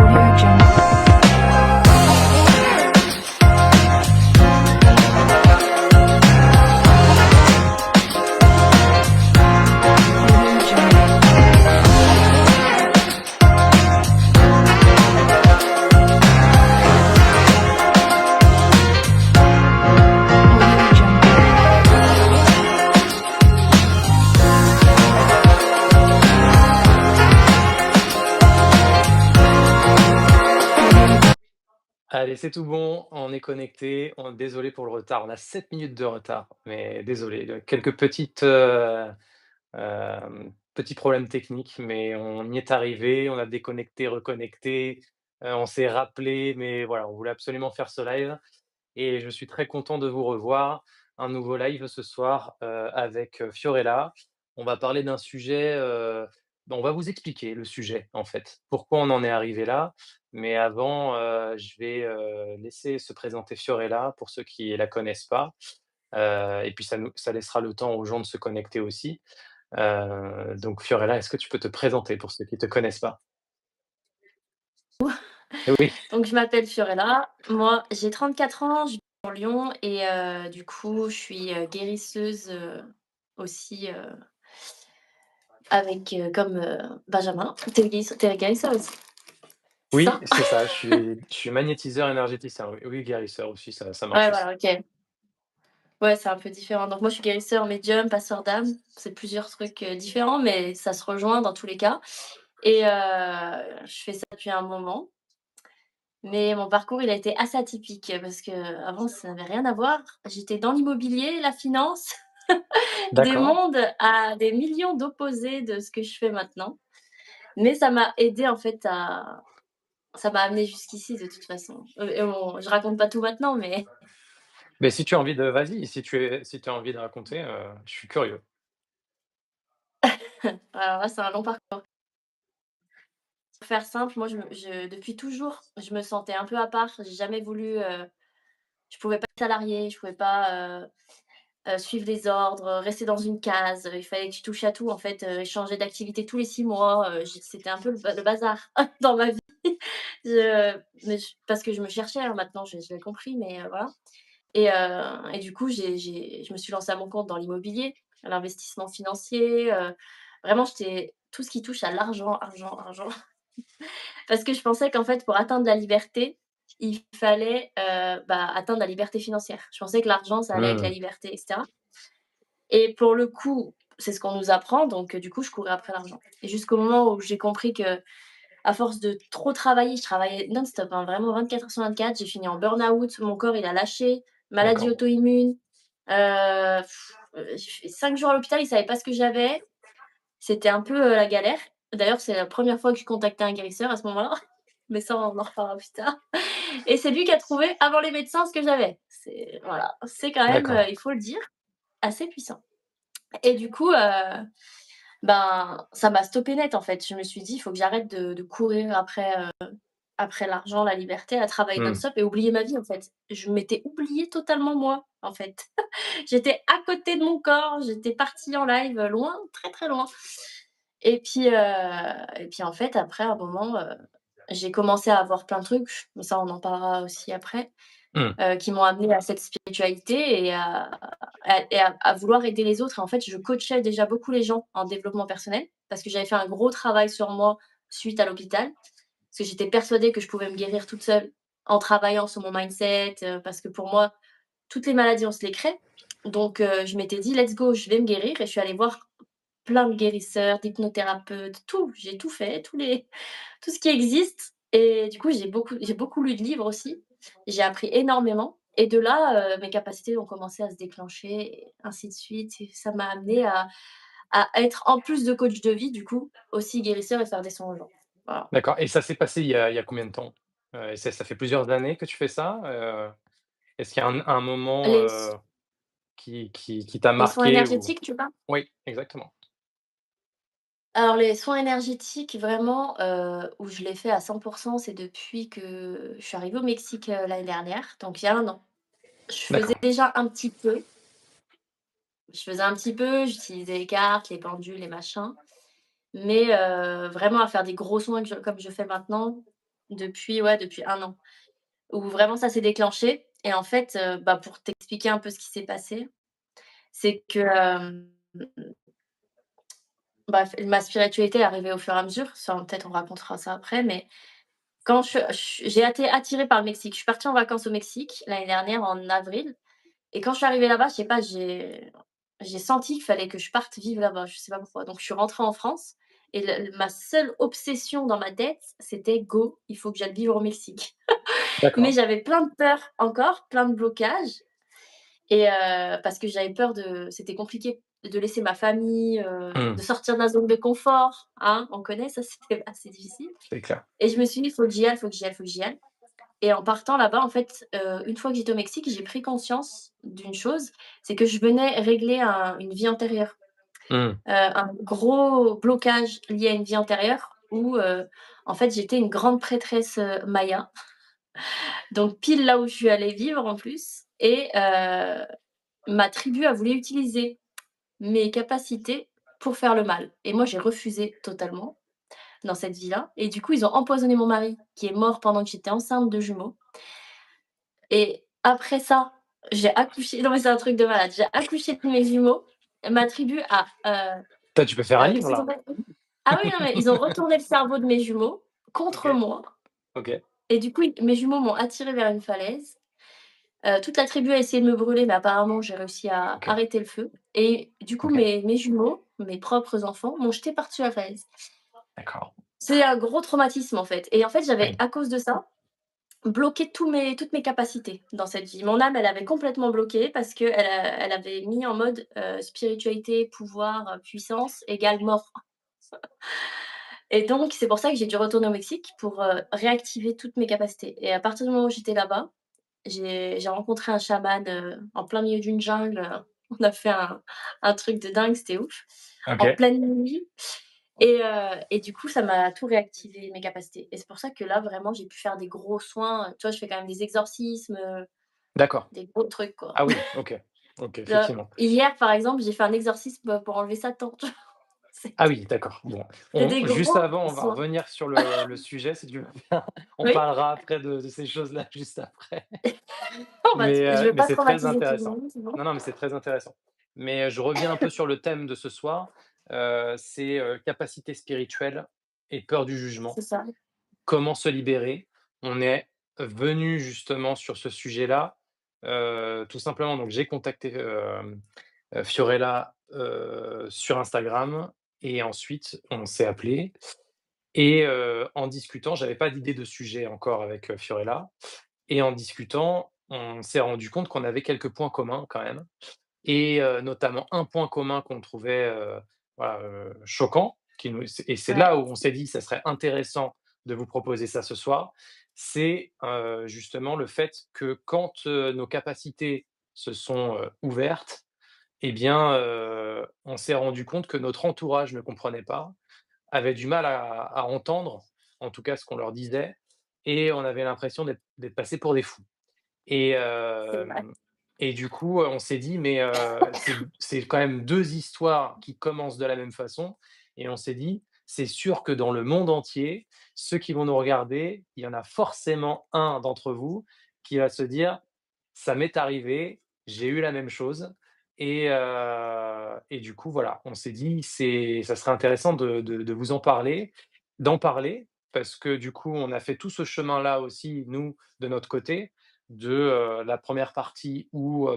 Audio Jungle. Audio Jungle. Audio Jungle. Allez, c'est tout bon, on est connecté. Désolé pour le retard, on a 7 minutes de retard, mais désolé, quelques petits problèmes techniques, mais on y est arrivé, on a déconnecté, reconnecté, on s'est rappelé, mais voilà, on voulait absolument faire ce live et je suis très content de vous revoir. Un nouveau live ce soir, avec, Fiorella. On va parler d'un sujet, on va vous expliquer le sujet, en fait, pourquoi on en est arrivé là. Mais avant, je vais, laisser se présenter Fiorella pour ceux qui la connaissent pas, et puis ça laissera le temps aux gens de se connecter aussi. Donc Fiorella, est-ce que tu peux te présenter pour ceux qui te connaissent pas? Oui, Donc je m'appelle Fiorella, moi j'ai 34 ans, je vis sur Lyon et du coup je suis, guérisseuse, aussi, avec, comme, Benjamin. Tu es guérisseur aussi? C'est oui, ça? c'est ça, je suis magnétiseur énergéticien, oui, oui, guérisseur aussi, ça marche Ouais, aussi. voilà, OK. Ouais, c'est un peu différent. Donc moi je suis guérisseur médium, passeur d'âme, c'est plusieurs trucs, différents, mais ça se rejoint dans tous les cas et je fais ça depuis un moment. Mais mon parcours, il a été assez atypique, parce qu'avant ça n'avait rien à voir. J'étais dans l'immobilier, la finance, des D'accord. mondes à des millions d'opposés de ce que je fais maintenant. Mais ça m'a aidée en fait à ça m'a amenée jusqu'ici de toute façon. Et bon, je raconte pas tout maintenant, mais Mais si tu as envie de vas-y, si tu as envie de raconter, je suis curieux. alors là, c'est un long parcours. Pour faire simple, moi depuis toujours, je me sentais un peu à part. J'ai jamais voulu, je pouvais pas être salariée, je pouvais pas, suivre les ordres, rester dans une case, il fallait que je touche à tout en fait, changer d'activité tous les 6 mois, c'était un peu le bazar dans ma vie. Parce que je me cherchais, hein, maintenant je l'ai compris, mais voilà et du coup, je me suis lancée à mon compte dans l'immobilier, à l'investissement financier, vraiment j'étais tout ce qui touche à l'argent, argent, argent. Parce que je pensais qu'en fait, pour atteindre la liberté, il fallait, atteindre la liberté financière. Je pensais que l'argent, ça allait être la Mmh. liberté et cetera. Et pour le coup, c'est ce qu'on nous apprend, donc du coup, je courais après l'argent. Et jusqu'au moment où j'ai compris qu'à force de trop travailler, je travaillais non-stop, hein, vraiment 24 heures sur 24, j'ai fini en burn-out, mon corps, il a lâché, maladie D'accord. auto-immune, j'ai fait 5 jours à l'hôpital, ils savaient pas ce que j'avais. C'était un peu, la galère. D'ailleurs, c'est la première fois que je contactais un guérisseur à ce moment-là, mais ça, on en reparlera plus tard. Et c'est lui qui a trouvé, avant les médecins, ce que j'avais. C'est voilà, c'est quand même, D'accord. il faut le dire, assez puissant. Et du coup, ça m'a stoppé net, en fait. Je me suis dit: «Il faut que j'arrête de courir après l'argent, la liberté, à travailler Mmh. non-stop et oublier ma vie, en fait». Je m'étais oubliée totalement moi, en fait. J'étais à côté de mon corps, j'étais partie en live, loin, très, très loin. Et puis en fait, après un moment, j'ai commencé à avoir plein de trucs, mais ça, on en parlera aussi après, Mmh. qui m'ont amenée à cette spiritualité et à vouloir aider les autres. Et en fait, je coachais déjà beaucoup les gens en développement personnel parce que j'avais fait un gros travail sur moi suite à l'hôpital. Parce que j'étais persuadée que je pouvais me guérir toute seule en travaillant sur mon mindset, parce que pour moi, toutes les maladies, on se les crée. Donc je m'étais dit: «Let's go, je vais me guérir» et je suis allée voir plein de guérisseurs, d'hypnothérapeutes, tout. J'ai tout fait, tout ce qui existe et du coup, j'ai beaucoup lu de livres aussi. J'ai appris énormément et de là, mes capacités ont commencé à se déclencher et ainsi de suite et ça m'a amenée à être, en plus de coach de vie, du coup, aussi guérisseur et faire des soins aux gens. Voilà. D'accord et ça s'est passé il y a combien de temps? Et ça fait plusieurs années que tu fais ça? Est-ce qu'il y a un moment, Les qui t'a les soins marqué ou énergétiques, tu parles? oui, exactement. Alors les soins énergétiques vraiment, où je l'ai fait à 100, c'est depuis que je suis arrivée au Mexique, l'année dernière, donc il y a 1 an. Je faisais D'accord. déjà un petit peu, j'utilisais les cartes, les pendules, les machins, mais vraiment à faire des gros soins comme je fais maintenant, depuis, ouais, depuis 1 an, où vraiment ça s'est déclenché et en fait, bah, pour t'expliquer un peu ce qui s'est passé, c'est que, bref, ma spiritualité est arrivée au fur et à mesure, ça peut-être on racontera ça après, mais quand j'ai été attirée par le Mexique. Je suis partie en vacances au Mexique l'année dernière en avril et quand je suis arrivée là-bas, je sais pas, j'ai senti qu'il fallait que je parte vivre là-bas, je sais pas pourquoi. Donc je suis rentrée en France et ma seule obsession dans ma tête, c'était: «Go, il faut que j'aille vivre au Mexique». Mais D'accord. j'avais plein de peurs encore, plein de blocages et parce que j'avais peur de c'était compliqué de laisser ma famille, de Mmh, sortir de la zone de confort, hein, on connaît ça, c'était assez difficile c'est clair. et je me suis dit: «Il faut que j'y aille, il faut que j'y aille, il faut que j'y aille». Et en partant là-bas, en fait, une fois que j'étais au Mexique, j'ai pris conscience d'une chose, c'est que je venais régler une vie antérieure, Mmh, un gros blocage lié à une vie antérieure où, en fait, j'étais une grande prêtresse, maya, donc pile là où je suis allée vivre en plus et ma tribu a voulu utiliser mes capacités pour faire le mal et moi j'ai refusé totalement dans cette vie-là et du coup, ils ont empoisonné mon mari qui est mort pendant que j'étais enceinte de jumeaux. Et après ça, j'ai accouché non mais c'est un truc de malade. J'ai accouché de mes jumeaux. Ma tribu a, Putain, tu peux faire un livre qu'est-ce qu'ils ont là. fait? Ah oui, non mais ils ont retourné le cerveau de mes jumeaux contre OK, moi OK, et du coup, mes jumeaux m'ont attirée vers une falaise. Toute la tribu a essayé de me brûler, mais apparemment j'ai réussi à OK, arrêter le feu et du coup, OK, mes jumeaux, mes propres enfants, m'ont jetée par-dessus la falaise. d'accord. C'est un gros traumatisme en fait et en fait, j'avais Oui. à cause de ça bloqué toutes mes capacités dans cette vie. Mon âme, elle avait complètement bloqué parce elle avait mis en mode, spiritualité, pouvoir, puissance égale mort et donc c'est pour ça que j'ai dû retourner au Mexique pour, réactiver toutes mes capacités et à partir du moment où j'étais là-bas, j'ai rencontré un chaman, en plein milieu d'une jungle, on a fait un truc de dingue, c'était ouf, en OK, pleine nuit et du coup, ça m'a tout réactivé mes capacités et c'est pour ça que là, vraiment, j'ai pu faire des gros soins, tu vois? Je fais quand même des exorcismes, d'accord. des gros trucs, quoi. Ah oui, OK, OK, Là, effectivement. hier, par exemple, j'ai fait un exorcisme pour enlever Satan, tu vois? Ah C'était oui, d'accord. Bon, c'est on des juste gros avant, on va soins. revenir sur le sujet si tu veux bien. On Oui? parlera après de ces choses-là juste après. On va je veux Mais pas c'est très traumatiser tout le intéressant. monde, c'est bon? Non, non, mais c'est très intéressant. Mais, je reviens un peu sur le thème de ce soir, c'est, capacité spirituelle et peur du jugement. C'est ça. Comment se libérer? On est venu justement sur ce sujet-là, tout simplement donc j'ai contacté, Fiorella, sur Instagram et ensuite on s'est appelé et en discutant, j'avais pas d'idée de sujet encore avec, Fiorella et en discutant, on s'est rendu compte qu'on avait quelques points communs quand même et notamment un point commun qu'on trouvait, voilà, choquant, qui nous et c'est Ouais, là où on s'est dit: «Ça serait intéressant de vous proposer ça ce soir». C'est, justement le fait que quand, nos capacités se sont, ouvertes et bien, on s'est rendu compte que notre entourage ne comprenait pas, avait du mal à entendre, en tout cas ce qu'on leur disait et on avait l'impression d'être passés pour des fous. Et c'est vrai. du coup, on s'est dit: «Mais c'est quand même 2 histoires qui commencent de la même façon» et on s'est dit: «C'est sûr que dans le monde entier, ceux qui vont nous regarder, il y en a forcément un d'entre vous qui va se dire: "Ça m'est arrivé, j'ai eu la même chose"» et du coup, voilà, on s'est dit: Ça serait intéressant de vous en parler, d'en parler» parce que du coup, on a fait tout ce chemin-là aussi, nous, de notre côté de, la première partie où,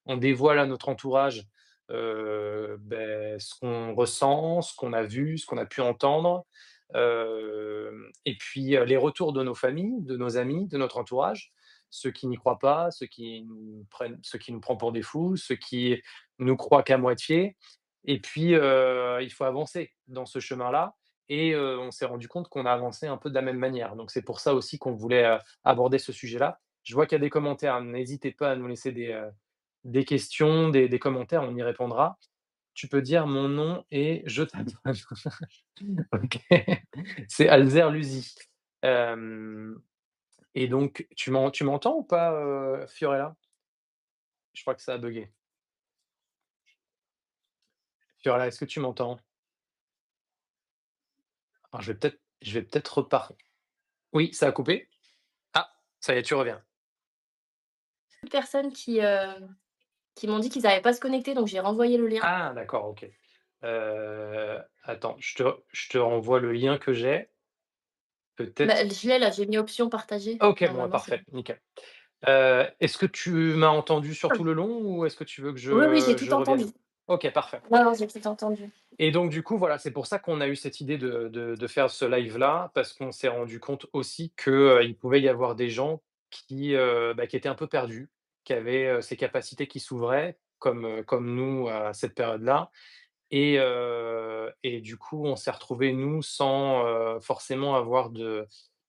on dévoile à notre entourage, ce qu'on ressent, ce qu'on a vu, ce qu'on a pu entendre, et puis, les retours de nos familles, de nos amis, de notre entourage. Ceux qui n'y croient pas, ceux qui nous prennent pour des fous, ceux qui nous croient qu'à moitié et puis, il faut avancer dans ce chemin-là et on s'est rendu compte qu'on a avancé un peu de la même manière. Donc c'est pour ça aussi qu'on voulait, aborder ce sujet-là. Je vois qu'il y a des commentaires, n'hésitez pas à nous laisser des questions, des commentaires, on y répondra. Tu peux dire mon nom et je t'abonne. OK. C'est Alzer Luzi. Hem et donc tu m'entends ou pas, Fiorella? Je crois que ça a buggé. Fiorella, est-ce que tu m'entends? Alors je vais peut-être repart Oui, ça a coupé? Ah, ça y est, tu reviens. De personnes qui m'ont dit qu'ils n'arrivaient pas à se connecter, donc j'ai renvoyé le lien. Ah d'accord, OK. Attends, je te renvoie le lien que j'ai, Bah, peut-être. je l'ai là, j'ai mis option partager. OK, bon, bah, Normalement, c'est bon. parfait, nickel. Est-ce que tu m'as entendu sur tout le long ou est-ce que tu veux que Oui, oui, j'ai je tout entendu. revienne? OK, parfait. Non, non, j'ai tout entendu. Et donc du coup, voilà, c'est pour ça qu'on a eu cette idée de faire ce live-là, parce qu'on s'est rendu compte aussi que, il pouvait y avoir des gens qui étaient un peu perdus, qui avaient, ces capacités qui s'ouvraient comme nous à cette période-là et du coup, on s'est retrouvés nous sans, forcément avoir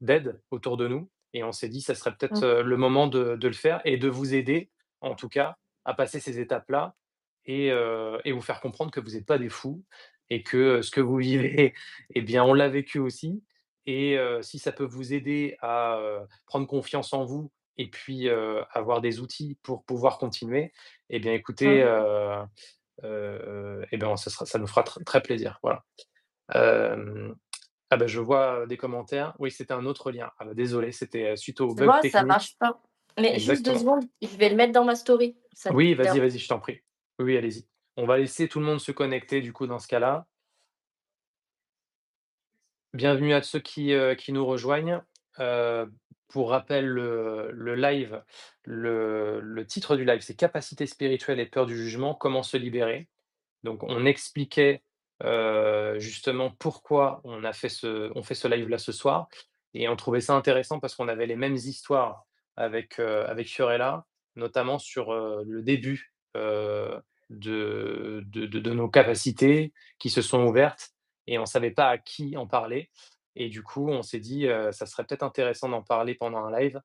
d'aide autour de nous et on s'est dit: «Ça serait peut-être, Mmh. le moment de le faire et de vous aider, en tout cas, à passer ces étapes-là et vous faire comprendre que vous êtes pas des fous et que, ce que vous vivez et bien, on l'a vécu aussi et si ça peut vous aider à, prendre confiance en vous et puis, avoir des outils pour pouvoir continuer et bien, écoutez, Mmh. et ben, ça nous fera très plaisir, voilà. Hem, ah bah, je vois, des commentaires. Oui, c'était un autre lien. Ah bah, désolé, c'était, suite au Tu bug vois, ça technique. marche pas. Mais juste 2 Exactement. secondes, je vais le mettre dans ma story. Ça te Oui, dérange. vas-y, je t'en prie. Oui, oui, allez-y. On va laisser tout le monde se connecter, du coup, dans ce cas-là. Bienvenue à ceux qui nous rejoignent. Pour rappel, le live, le titre du live, c'est «Capacité spirituelle et peur du jugement, comment se libérer?» Donc on expliquait, justement pourquoi on fait ce live-là ce soir et on trouvait ça intéressant parce qu'on avait les mêmes histoires avec Fiorella, notamment sur, le début, de nos capacités qui se sont ouvertes et on ne savait pas à qui en parler et du coup, on s'est dit, «Ça serait peut-être intéressant d'en parler pendant un live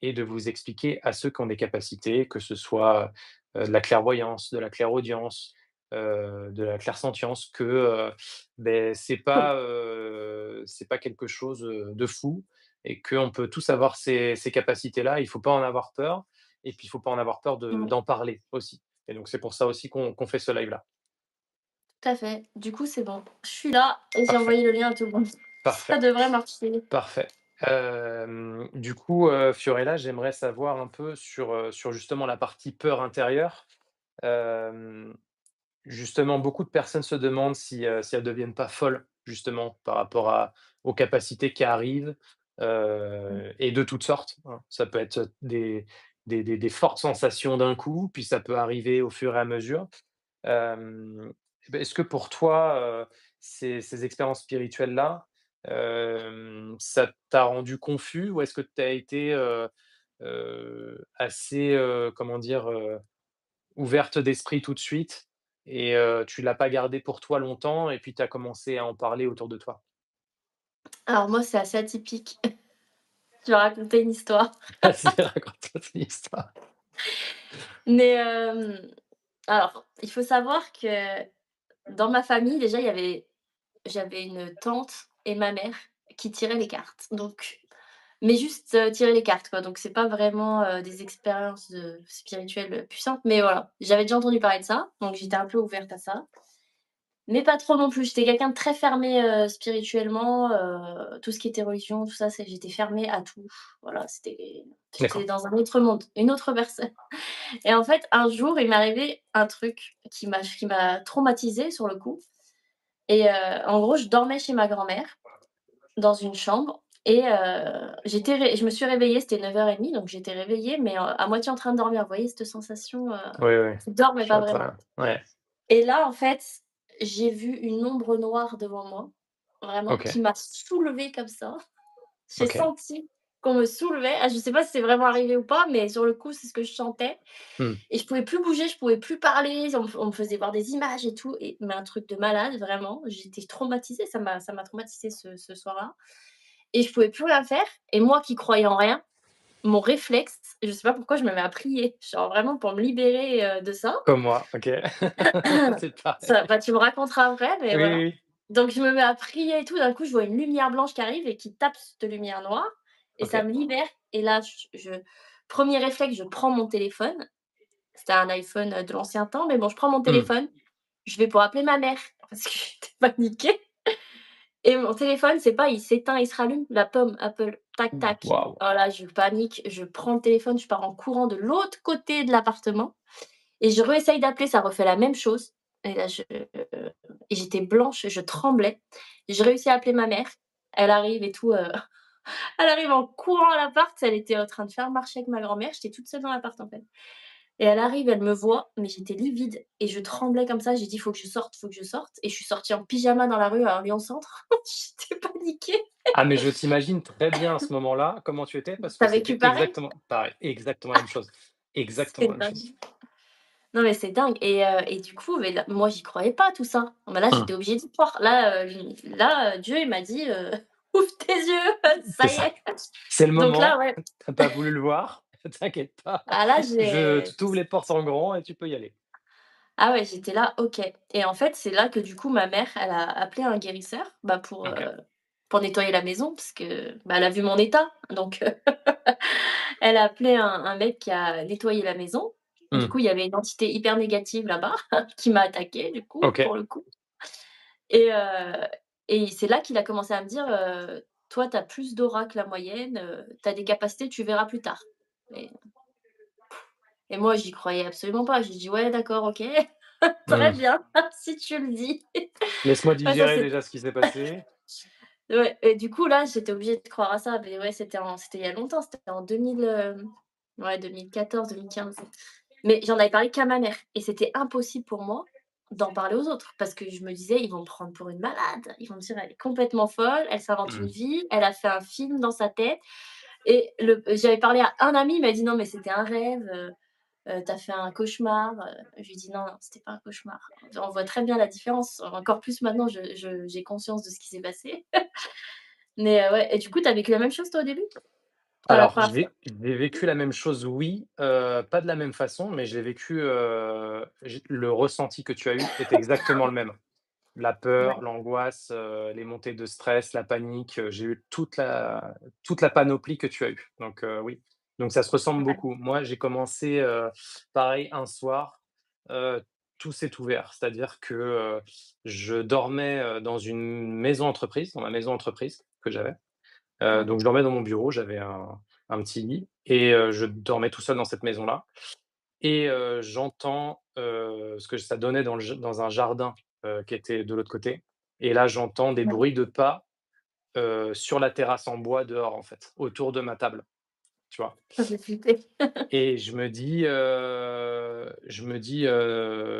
et de vous expliquer à ceux qui ont des capacités, que ce soit, de la clairvoyance, de la clairaudience, de la clairsentience que, Cool. c'est pas quelque chose, de fou et qu'on peut tous avoir ces capacités-là. Il faut pas en avoir peur et puis il faut pas en avoir peur Mmh. d'en parler aussi et donc c'est pour ça aussi qu'on fait ce live-là. Tout à fait. Du coup, c'est bon. Je suis là et j'ai Parfait, envoyé le lien à tout le monde. Ça parfait, devrait marcher. parfait. Du coup, Fiorella, j'aimerais savoir un peu sur justement la partie peur intérieure. Hem Justement, beaucoup de personnes se demandent si elles deviennent pas folles, justement, par rapport aux capacités qui arrivent, Mmh. et de toutes sortes, hein. Ça peut être des fortes sensations d'un coup, puis ça peut arriver au fur et à mesure. Hem, Est-ce que pour toi, ces expériences spirituelles-là, ça t'a rendu confus ou est-ce que tu as été, assez, comment dire? Ouverte d'esprit tout de suite et tu l'as pas gardé pour toi longtemps et puis tu as commencé à en parler autour de toi? Alors moi, c'est assez atypique. Je vais raconter une histoire. Vas-y, raconte-moi ton histoire. Mais alors, il faut savoir que dans ma famille, déjà, j'avais une tante et ma mère qui tiraient les cartes. Donc mais juste, tirer les cartes, quoi. Donc c'est pas vraiment, des expériences, spirituelles, puissantes, mais voilà. J'avais déjà entendu parler de ça, donc j'étais un peu ouverte à ça. Mais pas trop non plus. J'étais quelqu'un de très fermé, spirituellement, tout ce qui était religion, tout ça, j'étais fermée à tout. Voilà, j'étais D'accord. dans un autre monde, une autre personne. Et en fait, un jour, il m'est arrivé un truc qui m'a traumatisée sur le coup et en gros, je dormais chez ma grand-mère dans une chambre et je me suis réveillée, c'était 9h30, donc j'étais réveillée mais à moitié en train de dormir. Vous voyez cette sensation, Oui, oui, tu dors mais je pas vois très vraiment. bien. Ouais, Et là, en fait, j'ai vu une ombre noire devant moi, vraiment, OK, qui m'a soulevée comme ça. J'ai OK. senti qu'on me soulevait. Ah, je sais pas si c'est vraiment arrivé ou pas, mais sur le coup, c'est ce que je sentais Mmh. et je pouvais plus bouger, je pouvais plus parler. On me faisait voir des images et tout mais un truc de malade, vraiment. J'étais traumatisée, ça m'a traumatisée ce soir-là et je pouvais plus rien faire et moi qui croyais en rien, mon réflexe, je sais pas pourquoi je me mets à prier, genre vraiment pour me libérer, de ça. Comme moi, OK. C'est pareil. Ça, bah, tu me raconteras après, mais Oui, oui, voilà. oui. Donc je me mets à prier et tout, d'un coup, je vois une lumière blanche qui arrive et qui tape cette lumière noire et ça OK. me libère et là, 1er réflexe, je prends mon téléphone. C'était un iPhone, de l'ancien temps, mais bon, je prends mon Mmh. téléphone, je vais pour appeler ma mère parce que j'étais paniquée et mon téléphone, c'est pas il s'éteint, il se rallume, la pomme Apple, tac, Ouh, tac. waouh! Oh là, je panique, je prends le téléphone, je pars en courant de l'autre côté de l'appartement et je réessaye d'appeler, ça refait la même chose et là, et j'étais blanche, je tremblais. Je réussis à appeler ma mère, elle arrive et tout, elle arrive en courant à l'appart, elle était en train de faire le marché avec ma grand-mère, j'étais toute seule dans l'appart, en fait. Et elle arrive, elle me voit, mais j'étais livide et je tremblais comme ça. J'ai dit: «Faut que je sorte, faut que je sorte» et je suis sortie en pyjama dans la rue à Lyon Centre. J'étais paniquée. Ah, mais je t'imagine très bien à ce moment-là, comment tu étais, parce Tu que as vécu c'était pareil? exactement pareil, exactement la même chose. Exactement C'est la même chose. dingue. Non, mais c'est dingue et du coup, mais là, moi, j'y croyais pas tout ça. Mais là, Mmh. j'étais obligée d'y croire. Là, Dieu, il m'a dit: «Ouvre tes yeux, C'est ça y ça. est». C'est le Donc là, moment, ouais, tu as pas voulu le voir, t'inquiète pas, ah là, je j'ai t'ouvre les portes en grand et tu peux y aller. ah ouais, j'étais là: «OK» et en fait, c'est là que du coup, ma mère, elle a appelé un guérisseur, bah, OK. pour nettoyer la maison parce que, bah, elle a vu mon état. Donc elle a appelé un mec qui a nettoyé la maison. Du Mmh. coup, il y avait une entité hyper négative là-bas qui m'a attaquée du coup, pour OK. le coup et c'est là qu'il a commencé à me dire: «Toi, tu as plus d'aura que la moyenne, tu as des capacités, tu verras plus tard» et moi, j'y croyais absolument pas. J'ai dit: «Ouais, d'accord, OK, très Mmh. bien, si tu le dis». Laisse-moi Ouais, ça digérer c'est déjà ce qui s'est passé. ouais et du coup, là, j'étais obligée de croire à ça. Mais ouais, c'était il y a longtemps, c'était en 2014-2015. Mais j'en avais parlé qu'à ma mère et c'était impossible pour moi d'en parler aux autres parce que je me disais: «Ils vont me prendre pour une malade. Ils vont me dire: "Elle est complètement folle, elle s'invente une Mmh. vie, elle a fait un film dans sa tête"» et j'avais parlé à un ami, il m'a dit: «Non, mais c'était un rêve, tu fait un cauchemar», je lui ai dit: «Non, non, c'était pas un cauchemar». On voit très bien la différence. Encore plus maintenant, j'ai conscience de ce qui s'est passé. Mais ouais et du coup, tu as vécu la même chose toi au début? Enfin la Alors première fois? j'ai vécu la même chose, oui, pas de la même façon, mais je l'ai vécu, j le ressenti que tu as eu est exactement le même. La peur, Ouais, l'angoisse, les montées de stress, la panique, j'ai eu toute la panoplie que tu as eue. Donc oui, donc ça se ressemble ouais. beaucoup. Moi, j'ai commencé, pareil un soir, heu, tout s'est ouvert. C'est-à-dire que, je dormais, dans une maison entreprise, dans ma maison entreprise que j'avais. Ouais. Donc je dormais dans mon bureau, j'avais un petit lit et je dormais tout seul dans cette maison-là et j'entends, parce que ça donnait dans un jardin, qui était de l'autre côté et là, j'entends des Ouais. bruits de pas, sur la terrasse en bois dehors, en fait, autour de ma table, tu vois? Ça fait flipper. Et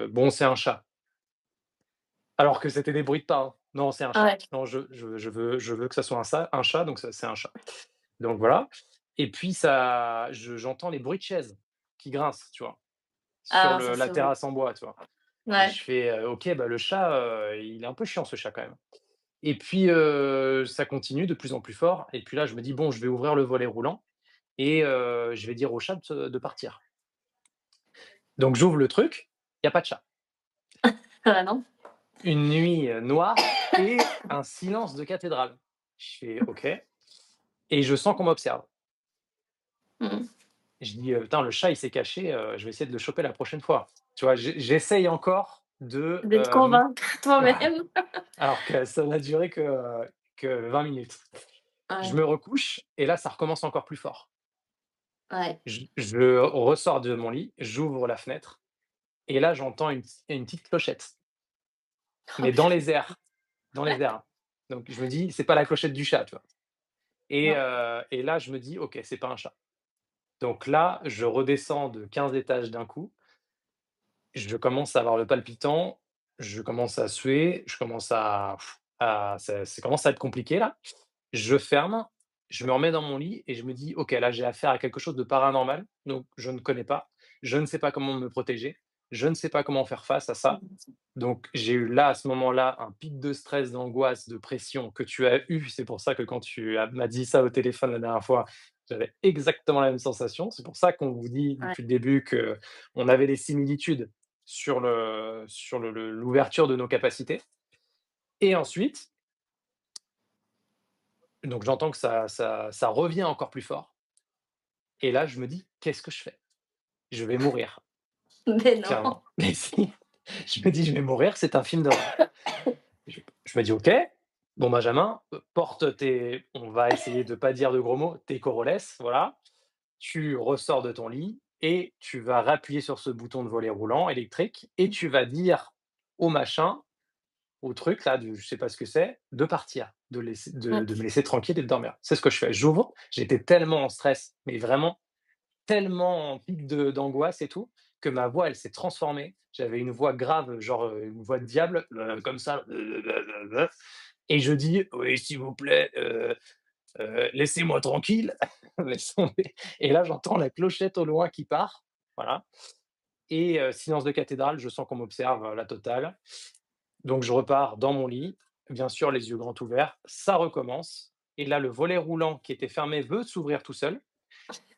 «Bon, c'est un chat». Alors que c'était des bruits de pas, hein. Non, c'est un chat. Ouais. Non, je veux que ça soit un chat, donc ça c'est un chat. Donc voilà et puis j'entends les bruits de chaises qui grincent, tu vois? Ah Sur non, ça la c'est horrible. terrasse en bois, tu vois? Et Ouais. je fais: «OK, bah, le chat, il est un peu chiant ce chat quand même» et puis, ça continue de plus en plus fort et puis là, je me dis: «Bon, je vais ouvrir le volet roulant et je vais dire au chat de partir». Donc j'ouvre le truc, il y a pas de chat. Ah non. Une nuit, noire et un silence de cathédrale. Je fais: «OK» et je sens qu'on m'observe. Mmh. Je dis: «Putain, le chat, il s'est caché, je vais essayer de le choper la prochaine fois». Tu vois? J'essaye encore de, De te convaincre voilà, toi-même. alors que ça n'a duré que 20 minutes. Je Ouais, me recouche et là, ça recommence encore plus fort. ouais. Je ressors de mon lit, j'ouvre la fenêtre et là, j'entends une petite clochette, Oh mais purée. dans les airs. Donc je me dis: «C'est pas la clochette du chat», tu vois? Non. Et là, je me dis: «OK, c'est pas un chat». Donc là, je redescends de 15 étages d'un coup. Je commence à avoir le palpitant, je commence à suer, je commence à ça commence à être compliqué là. Je ferme, je me remets dans mon lit et je me dis: «OK, là, j'ai affaire à quelque chose de paranormal, donc je ne connais pas. Je ne sais pas comment me protéger. Je ne sais pas comment faire face à ça». Mmh. Donc j'ai eu là, à ce moment-là, un pic de stress, d'angoisse, de pression que tu as eu. C'est pour ça que quand m'as dit ça au téléphone la dernière fois, j'avais exactement la même sensation. C'est pour ça qu'on vous dit Ouais. depuis le début qu'on avait des similitudes sur l'ouverture de nos capacités et ensuite, donc j'entends que ça revient encore plus fort et là, je me dis: «Qu'est-ce que je fais? Je vais mourir». Mais non. Clairement. Mais si, je me dis: «Je vais mourir, c'est un film d'horreur». Je me dis: «OK». Bon Benjamin, porte tes on va essayer de pas dire de gros mots, tes corolles, voilà. Tu ressors de ton lit et tu vas rappuyer sur ce bouton de volet roulant électrique et tu vas dire au machin, au truc là, de je sais pas ce que c'est, de partir, de laisser Mmh. de me laisser tranquille et de dormir. C'est ce que je fais. J'ouvre, j'étais tellement en stress, mais vraiment tellement en pic de d'angoisse et tout, que ma voix, elle s'est transformée. J'avais une voix grave, genre, une voix de diable, comme ça, et je dis: «Oui, s'il vous plaît, laissez-moi tranquille, laisse tomber» et là, j'entends la clochette au loin qui part, voilà et silence de cathédrale, je sens qu'on m'observe, la totale. Donc je repars dans mon lit, bien sûr les yeux grands ouverts, ça recommence et là, le volet roulant qui était fermé veut s'ouvrir tout seul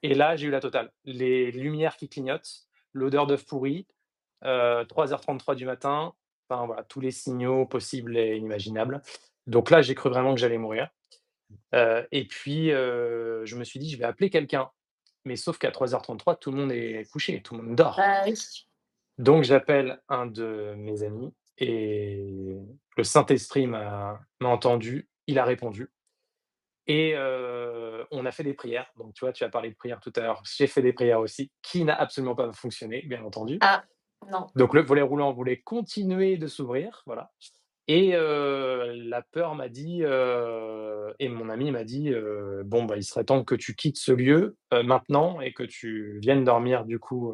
et là, j'ai eu la totale. Les lumières qui clignotent, l'odeur d'œuf pourri, 3:33 du matin, enfin voilà, tous les signaux possibles et inimaginables. Donc là, j'ai cru vraiment que j'allais mourir, et puis, je me suis dit: «Je vais appeler quelqu'un». Mais sauf qu'à 3:33, tout le monde est couché, tout le monde dort. Bah, oui. Donc j'appelle un de mes amis et le Saint-Esprit m'a entendu, il a répondu et on a fait des prières. Donc tu vois, tu as parlé de prières tout à l'heure, j'ai fait des prières aussi, qui n'a absolument pas fonctionné, bien entendu. Ah, non. Donc le volet roulant voulait continuer de s'ouvrir, voilà et la peur m'a dit, et mon ami m'a dit, «Bon, bah, il serait temps que tu quittes ce lieu, maintenant et que tu viennes dormir du coup,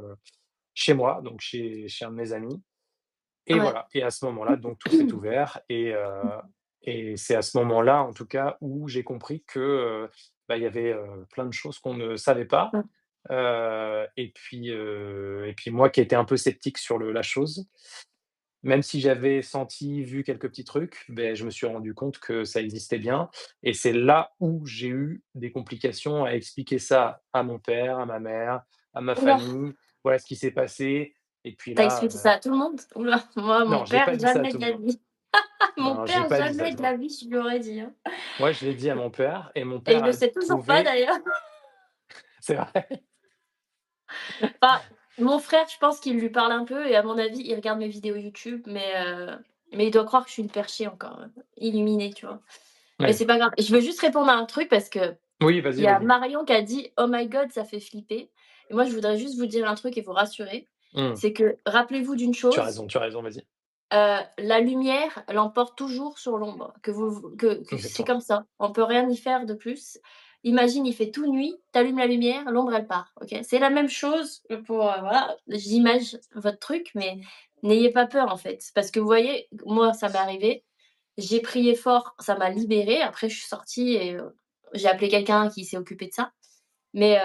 chez moi», donc chez un de mes amis et Ouais. voilà et à ce moment-là, donc tout s'est ouvert et c'est à ce moment-là, en tout cas, où j'ai compris que, bah, il y avait, plein de choses qu'on ne savait pas, Mmh. et puis moi qui étais un peu sceptique sur la chose, même si j'avais senti, vu quelques petits trucs, beh, je me suis rendu compte que ça existait bien et c'est là où j'ai eu des complications à expliquer ça à mon père, à ma mère, à ma Ouh là! famille. Voilà ce qui s'est passé et puis Tu as là, expliqué ça à tout le monde? Ouh là, moi, mon non, j'ai père, pas dit ça à jamais tout de le la monde. vie. Mon Non, j'ai père, pas dit ça à jamais tout de le monde. la vie, je lui aurais dit, hein, Moi, je l'ai dit à mon père et mon et père il le a sait toujours pas trouvé d'ailleurs. c'est vrai? Enfin, mon frère, je pense qu'il lui parle un peu et à mon avis, il regarde mes vidéos YouTube, mais il doit croire que je suis une perchée encore, illuminée, tu vois? Mais Ouais. c'est pas grave. Je veux juste répondre à un truc parce qu'il Oui, y vas-y, a vas-y. Marion qui a dit: «Oh my God, ça fait flipper» et moi, je voudrais juste vous dire un truc et vous rassurer, Mmh. c'est que rappelez-vous d'une chose. Tu as raison, vas-y. La lumière l'emporte toujours sur l'ombre, que c'est Exactement. comme ça. On peut rien y faire de plus. Imagine, il fait tout nuit, tu allumes la lumière, l'ombre elle part, OK? C'est la même chose pour, voilà, j'image votre truc, mais n'ayez pas peur en fait. Parce que vous voyez, moi ça m'est arrivé, j'ai prié fort, ça m'a libérée, après je suis sortie et j'ai appelé quelqu'un qui s'est occupé de ça. Mais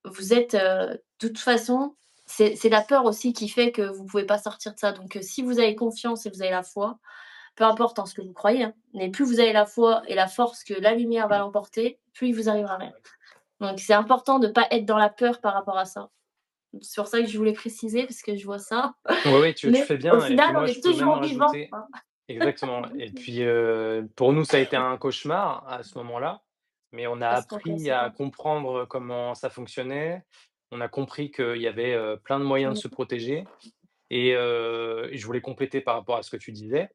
vous êtes, de toute façon, c'est la peur aussi qui fait que vous pouvez pas sortir de ça. Donc si vous avez confiance et vous avez la foi, peu importe en ce que vous croyez, hein, mais plus vous avez la foi et la force que la lumière va l'emporter, plus il vous arrivera rien. Donc c'est important de pas être dans la peur par rapport à ça. C'est pour ça que je voulais préciser parce que je vois ça. Oui, oui, tu Mais fais au bien et puis final, on moi, je est peux même toujours vivant, rajouter hein. exactement et puis, pour nous, ça a été un cauchemar à ce moment-là, mais on a Parce qu'on appris connaissait à pas. comprendre comment ça fonctionnait. On a compris qu'il y avait, plein de moyens de se Mmh. protéger et je voulais compléter par rapport à ce que tu disais.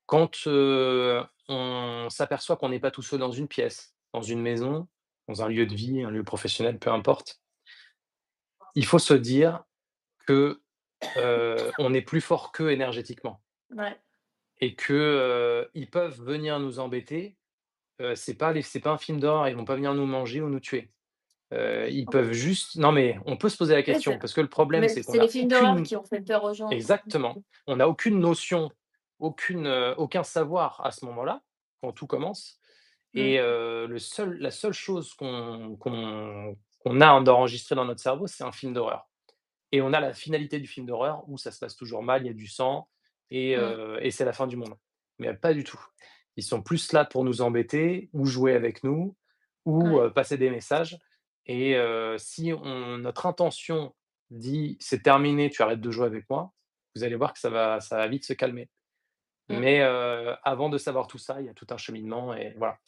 Quand, on s'aperçoit qu'on n'est pas tout seul dans une pièce, dans une maison, dans un lieu de vie, un lieu professionnel, peu importe, il faut se dire que, on est plus fort qu'eux énergétiquement Ouais. et que, ils peuvent venir nous embêter, c'est pas un film d'horreur, ils vont pas venir nous manger ou nous tuer. Ils peuvent juste non mais on peut se poser la Oui, c'est question parce que le problème, mais c'est qu'on c'est les n'a films d'horreur aucune qui ont fait peur aux gens. exactement, on n'a aucune notion, aucun savoir à ce moment-là, quand tout commence et Mmh. la seule chose qu'on a d'enregistré dans notre cerveau, c'est un film d'horreur et on a la finalité du film d'horreur où ça se passe toujours mal, il y a du sang Mmh. et c'est la fin du monde. Mais pas du tout. Ils sont plus là pour nous embêter ou jouer avec nous ou, Ouais. passer des messages et si on notre intention dit: «C'est terminé, tu arrêtes de jouer avec moi», vous allez voir que ça va vite se calmer. Mmh. Mais avant de savoir tout ça, il y a tout un cheminement et voilà.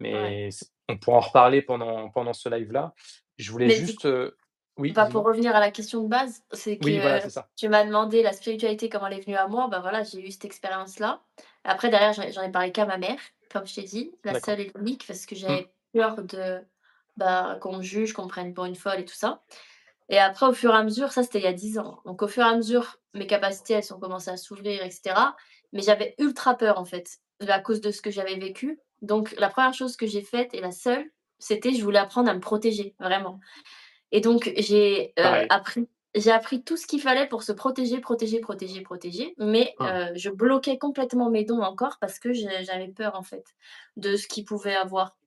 Ouais. Mais on pourra en reparler pendant ce live-là. Je voulais Mais du juste, coup, Oui, Bah, pour dis-moi? revenir à la question de base, c'est Oui, voilà, que c'est ça. tu m'as demandé la spiritualité, comment elle est venue à moi. Bah, voilà, j'ai eu cette expérience-là. Après derrière, j'en ai parlé qu'à ma mère, comme je t'ai dit, la D'accord. seule et l'unique parce que Mmh. j'avais peur de, bah, qu'on me juge, qu'on me prenne pour une folle et tout ça. Et après, au fur et à mesure, ça c'était il y a 10 ans. Donc au fur et à mesure, mes capacités, elles ont commencé à s'ouvrir et cetera. Mais j'avais ultra peur en fait, à cause de ce que j'avais vécu. Donc la première chose que j'ai faite et la seule, c'était je voulais apprendre à me protéger, vraiment. Et donc Pareil. j'ai appris tout ce qu'il fallait pour se protéger, protéger, protéger, protéger. Mais Mmh. je bloquais complètement mes dons encore parce que j'avais peur en fait, de ce qu'ils pouvaient avoir.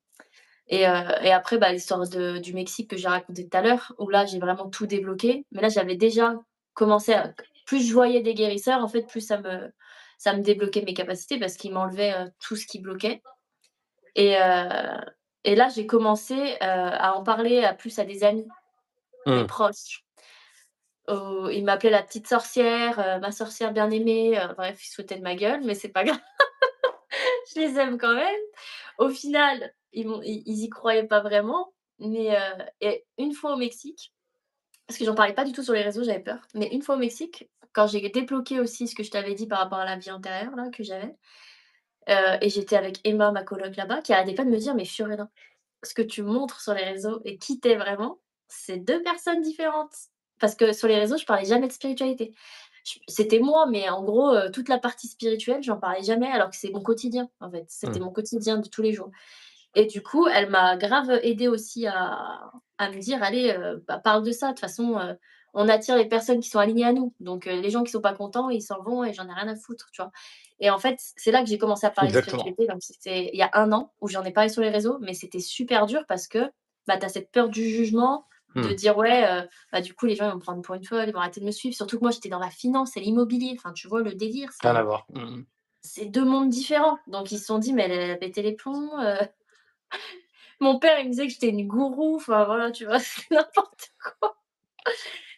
Et après, bah, l'histoire du Mexique que j'ai racontée tout à l'heure, où là, j'ai vraiment tout débloqué. Mais là, j'avais déjà commencé à plus je voyais des guérisseurs, en fait, plus ça me débloquait mes capacités parce qu'ils m'enlevaient, tout ce qui bloquait. Et heu et là, j'ai commencé, à en parler à plus à des amis, des Mmh. proches. Ils m'appelaient la petite sorcière, ma sorcière bien-aimée, bref, ils se foutaient de ma gueule, mais c'est pas grave, je les aime quand même. Au final, ils y croyaient pas vraiment, mais et une fois au Mexique, parce que j'en parlais pas du tout sur les réseaux, j'avais peur, mais une fois au Mexique, quand j'ai débloqué aussi ce que je t'avais dit par rapport à la vie antérieure là que j'avais, et j'étais avec Emma, ma coloc là-bas, qui arrêtait pas de me dire: «Mais Fiorella, ce que tu montres sur les réseaux et qui tu es vraiment, c'est 2 personnes différentes». Parce que sur les réseaux, je parlais jamais de spiritualité. C'était moi, mais en gros, toute la partie spirituelle, j'en parlais jamais alors que c'est mon quotidien, en fait. C'était Mmh. mon quotidien de tous les jours. Et du coup, elle m'a grave aidée aussi à me dire: «Allez, bah, parle de ça. De toute façon, on attire les personnes qui sont alignées à nous. Donc les gens qui sont pas contents, ils s'en vont et j'en ai rien à foutre», tu vois? Et en fait, c'est là que j'ai commencé à parler de Exactement. spiritualité, donc c'était il y a 1 an où j'en ai parlé sur les réseaux, mais c'était super dur parce que, bah, tu as cette peur du jugement, de Mmh. dire: «Ouais, bah, du coup, les gens ils vont me prendre pour une folle, ils vont arrêter de me suivre». Surtout que moi, j'étais dans la finance et l'immobilier. Enfin, tu vois le délire, Rien à c'est voir. Mmh mh. c'est 2 mondes différents. Donc ils se sont dit: «Mais elle a pété les plombs». Mon père, il me disait que j'étais une gourou, enfin voilà, tu vois? C'est n'importe quoi.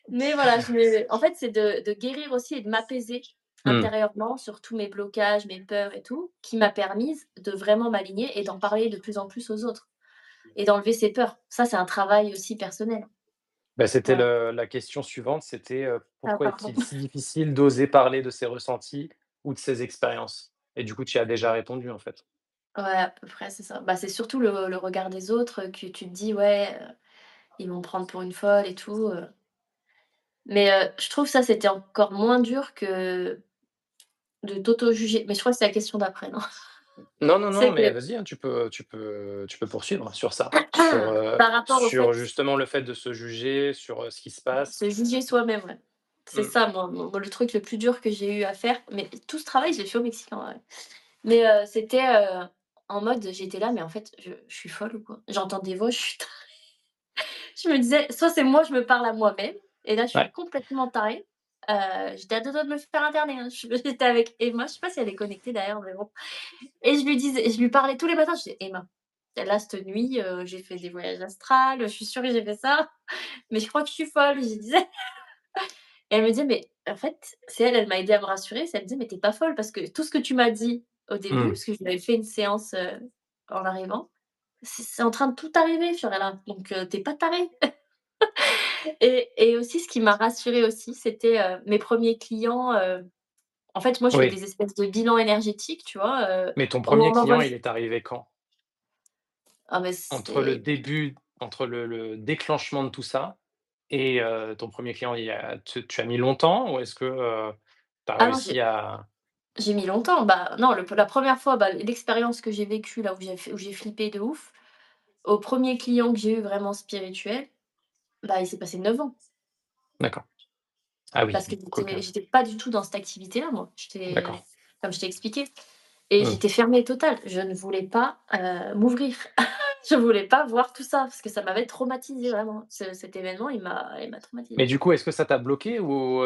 Mais voilà, en fait, c'est de guérir aussi et de m'apaiser Mmh. intérieurement sur tous mes blocages, mes peurs et tout, qui m'a permise de vraiment m'aligner et d'en parler de plus en plus aux autres et d'enlever ces peurs. Ça, c'est un travail aussi personnel. Bah, c'était Voilà. le la question suivante, c'était, Ah pourquoi pardon. est-il si difficile d'oser parler de ses ressentis ou de ses expériences? Et du coup, tu y as déjà répondu, en fait. Ouais, à peu près, c'est ça. Bah, c'est surtout le regard des autres, que tu te dis: «Ouais, ils vont me prendre pour une folle et tout». Mais je trouve ça, c'était encore moins dur que de t'auto-juger. Mais je crois que c'est la question d'après, non? Non, non, non, C'est mais que vas-y, hein, tu peux poursuivre sur ça. Sur, par rapport au sur fait justement le fait de se juger, sur, ce qui se passe. se juger soi-même, ouais. C'est Mmh. ça, moi, le truc le plus dur que j'ai eu à faire, mais tout ce travail, je l'ai fait au Mexique, en vrai. Mais c'était, en mode, j'étais là: «Mais en fait, je suis folle ou quoi?» J'entends des voix, je me disais: «Soit c'est moi, je me parle à moi-même et là, je suis Ouais. complètement tarée». J'étais à 2 doigts de me faire interner, hein. J'étais avec Emma, je sais pas si elle est connectée d'ailleurs, mais bon. Et je lui parlais tous les matins, je disais: «Emma, là, cette nuit, j'ai fait des voyages astrals, je suis sûre que j'ai fait ça, mais je crois que je suis folle», je lui disais. Et elle me disait: «Mais en fait», c'est elle, elle m'a aidée à me rassurer, c'est elle me disait: «Mais tu es pas folle parce que tout ce que tu m'as dit au début», Mmh. parce que je lui avais fait une séance, en arrivant, «c'est en train de tout arriver Fiorella, donc tu es pas tarée». Et aussi ce qui m'a rassurée aussi, c'était, mes premiers clients, en fait, moi, je fais Oui, des espèces de bilans énergétiques, tu vois? mais ton On premier m'envoie client, il est arrivé quand? ah mais Entre le c'est début entre le déclenchement de tout ça et ton premier client, il y a tu as mis longtemps ou est-ce que, tu as ah non, réussi à j'ai mis longtemps. Bah, non, la première fois, bah, l'expérience que j'ai vécue là où j'ai flippé de ouf, au premier client que j'ai eu vraiment spirituel, bah, il s'est passé 9 ans. d'accord. Ah oui, Parce que OK, j'étais pas du tout dans cette activité-là, moi. d'accord. Comme je t'ai expliqué et Mmh. j'étais fermée totale. Je ne voulais pas, m'ouvrir. Je voulais pas voir tout ça parce que ça m'avait traumatisée vraiment. Cet événement, il m'a traumatisée. Mais du coup, est-ce que ça t'a bloqué ou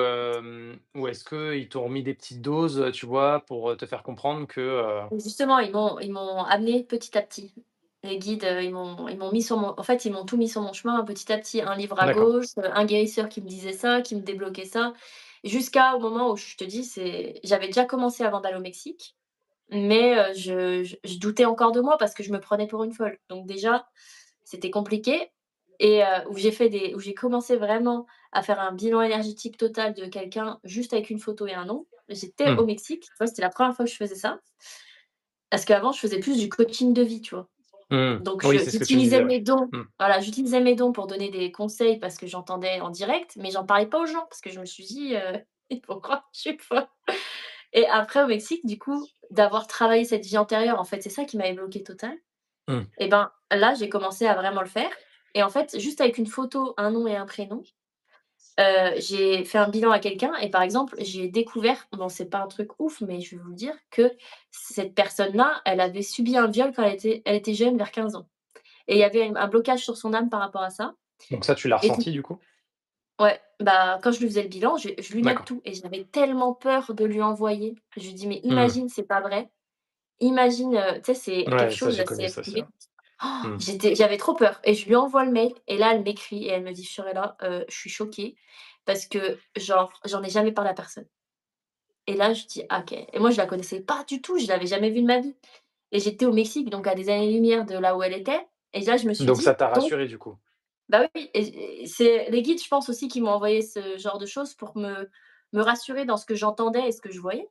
est-ce qu'ils t'ont remis des petites doses, tu vois, pour, te faire comprendre que, Et justement, ils m'ont amenée petit à petit. Les guides, ils m'ont mis sur mon en fait, ils m'ont tout mis sur mon chemin petit à petit. Un livre à d'accord, gauche, un guérisseur qui me disait ça, qui me débloquait ça, jusqu'à au moment où je te dis, j'avais déjà commencé avant d'aller au Mexique, mais je doutais encore de moi parce que je me prenais pour une folle. Donc déjà, c'était compliqué et où j'ai commencé vraiment à faire un bilan énergétique total de quelqu'un juste avec une photo et un nom. J'étais Mmh. au Mexique, tu vois? C'était la première fois que je faisais ça. Parce qu'avant, je faisais plus du coaching de vie, tu vois? Mmh. Donc Oui, c'est ce que tu me j'utilisais disais, ouais. mes dons, Mmh. voilà, j'utilisais mes dons pour donner des conseils parce que j'entendais en direct, mais j'en parlais pas aux gens parce que je me suis dit: «Ils vont croire que je suis folle». Et après au Mexique, du coup, d'avoir travaillé cette vie antérieure, en fait, c'est ça qui m'avait bloqué total. Mmh. Et ben, là, j'ai commencé à vraiment le faire et en fait, juste avec une photo, un nom et un prénom, j'ai fait un bilan à quelqu'un et par exemple, j'ai découvert, bon, c'est pas un truc ouf, mais je vais vous le dire, que cette personne-là, elle avait subi un viol quand elle était jeune, vers 15 ans. Et il y avait un blocage sur son âme par rapport à ça. Donc ça, tu l'as Et du ressenti du coup? Ouais, bah, quand je lui faisais le bilan, je lui note D'accord. tout et j'avais tellement peur de lui envoyer. Je lui dis: «Mais Mmh. imagine, c'est pas vrai. Imagine», tu sais, c'est quelque Ouais, ça chose j'ai connu d'assez ça aussi, ouais. privé. Mmh. J'avais trop peur et je lui envoie le mail et là, elle m'écrit et elle me dit: «Fiorella, je suis choquée parce que genre, j'en ai jamais parlé à personne». Et là, je dis: «Ah OK». Et moi, je la connaissais pas du tout, je l'avais jamais vue de ma vie et j'étais au Mexique, donc à des années-lumière de là où elle était et là, je me suis Donc ça dit: t'a «Donc». rassuré du coup? Bah oui et c'est les guides, je pense aussi, qui m'ont envoyé ce genre de choses pour me rassurer dans ce que j'entendais et ce que je voyais.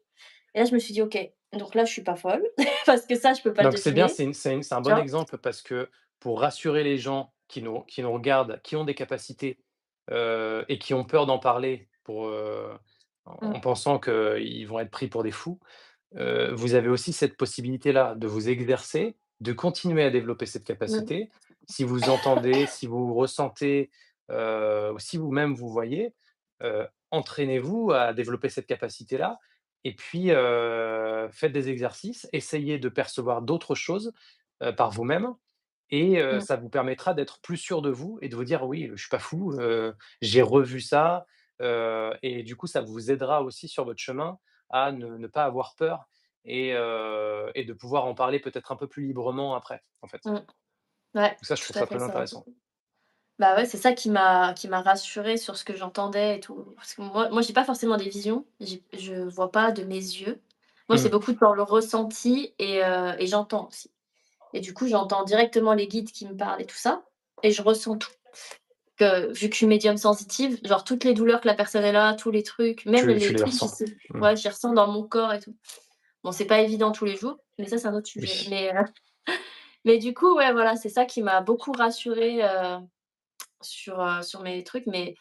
Et là, je me suis dit: «OK, donc là, je suis pas folle parce que ça, je peux pas le Donc c'est bien, deviner», c'est un tu bon vois? exemple parce que pour rassurer les gens qui nous regardent, qui ont des capacités, et qui ont peur d'en parler en Mmh, pensant qu'ils vont être pris pour des fous, vous avez aussi cette possibilité-là de vous exercer, de continuer à développer cette mmh, capacité. Si vous entendez, si vous ressentez, ou si vous-même vous voyez, entraînez-vous à développer cette capacité-là et puis, faites des exercices, essayez de percevoir d'autres choses, par vous-même et mmh, ça vous permettra d'être plus sûr de vous et de vous dire: «Oui, je suis pas fou, j'ai revu ça», et du coup, ça vous aidera aussi sur votre chemin à ne pas avoir peur et de pouvoir en parler peut-être un peu plus librement après, en fait. mmh. Ouais, Donc ça, je trouve tout à ça fait très ça. intéressant. Bah, ouais, c'est ça qui m'a rassurée sur ce que j'entendais et tout. Parce que moi, j'ai pas forcément des visions, je vois pas de mes yeux. Moi, c'est Mmh. beaucoup dans le ressenti et j'entends aussi. Et du coup, j'entends directement les guides qui me parlent et tout ça et je ressens tout. Vu que je suis médium sensitive, genre toutes les douleurs que la personne elle a, tous les trucs, même Tu les les trucs ressens. Mmh. ouais, je les ressens dans mon corps et tout. Bon, c'est pas évident tous les jours, mais ça, c'est un autre sujet. Oui. Mais du coup, ouais, voilà, c'est ça qui m'a beaucoup rassurée, sur mes trucs, mais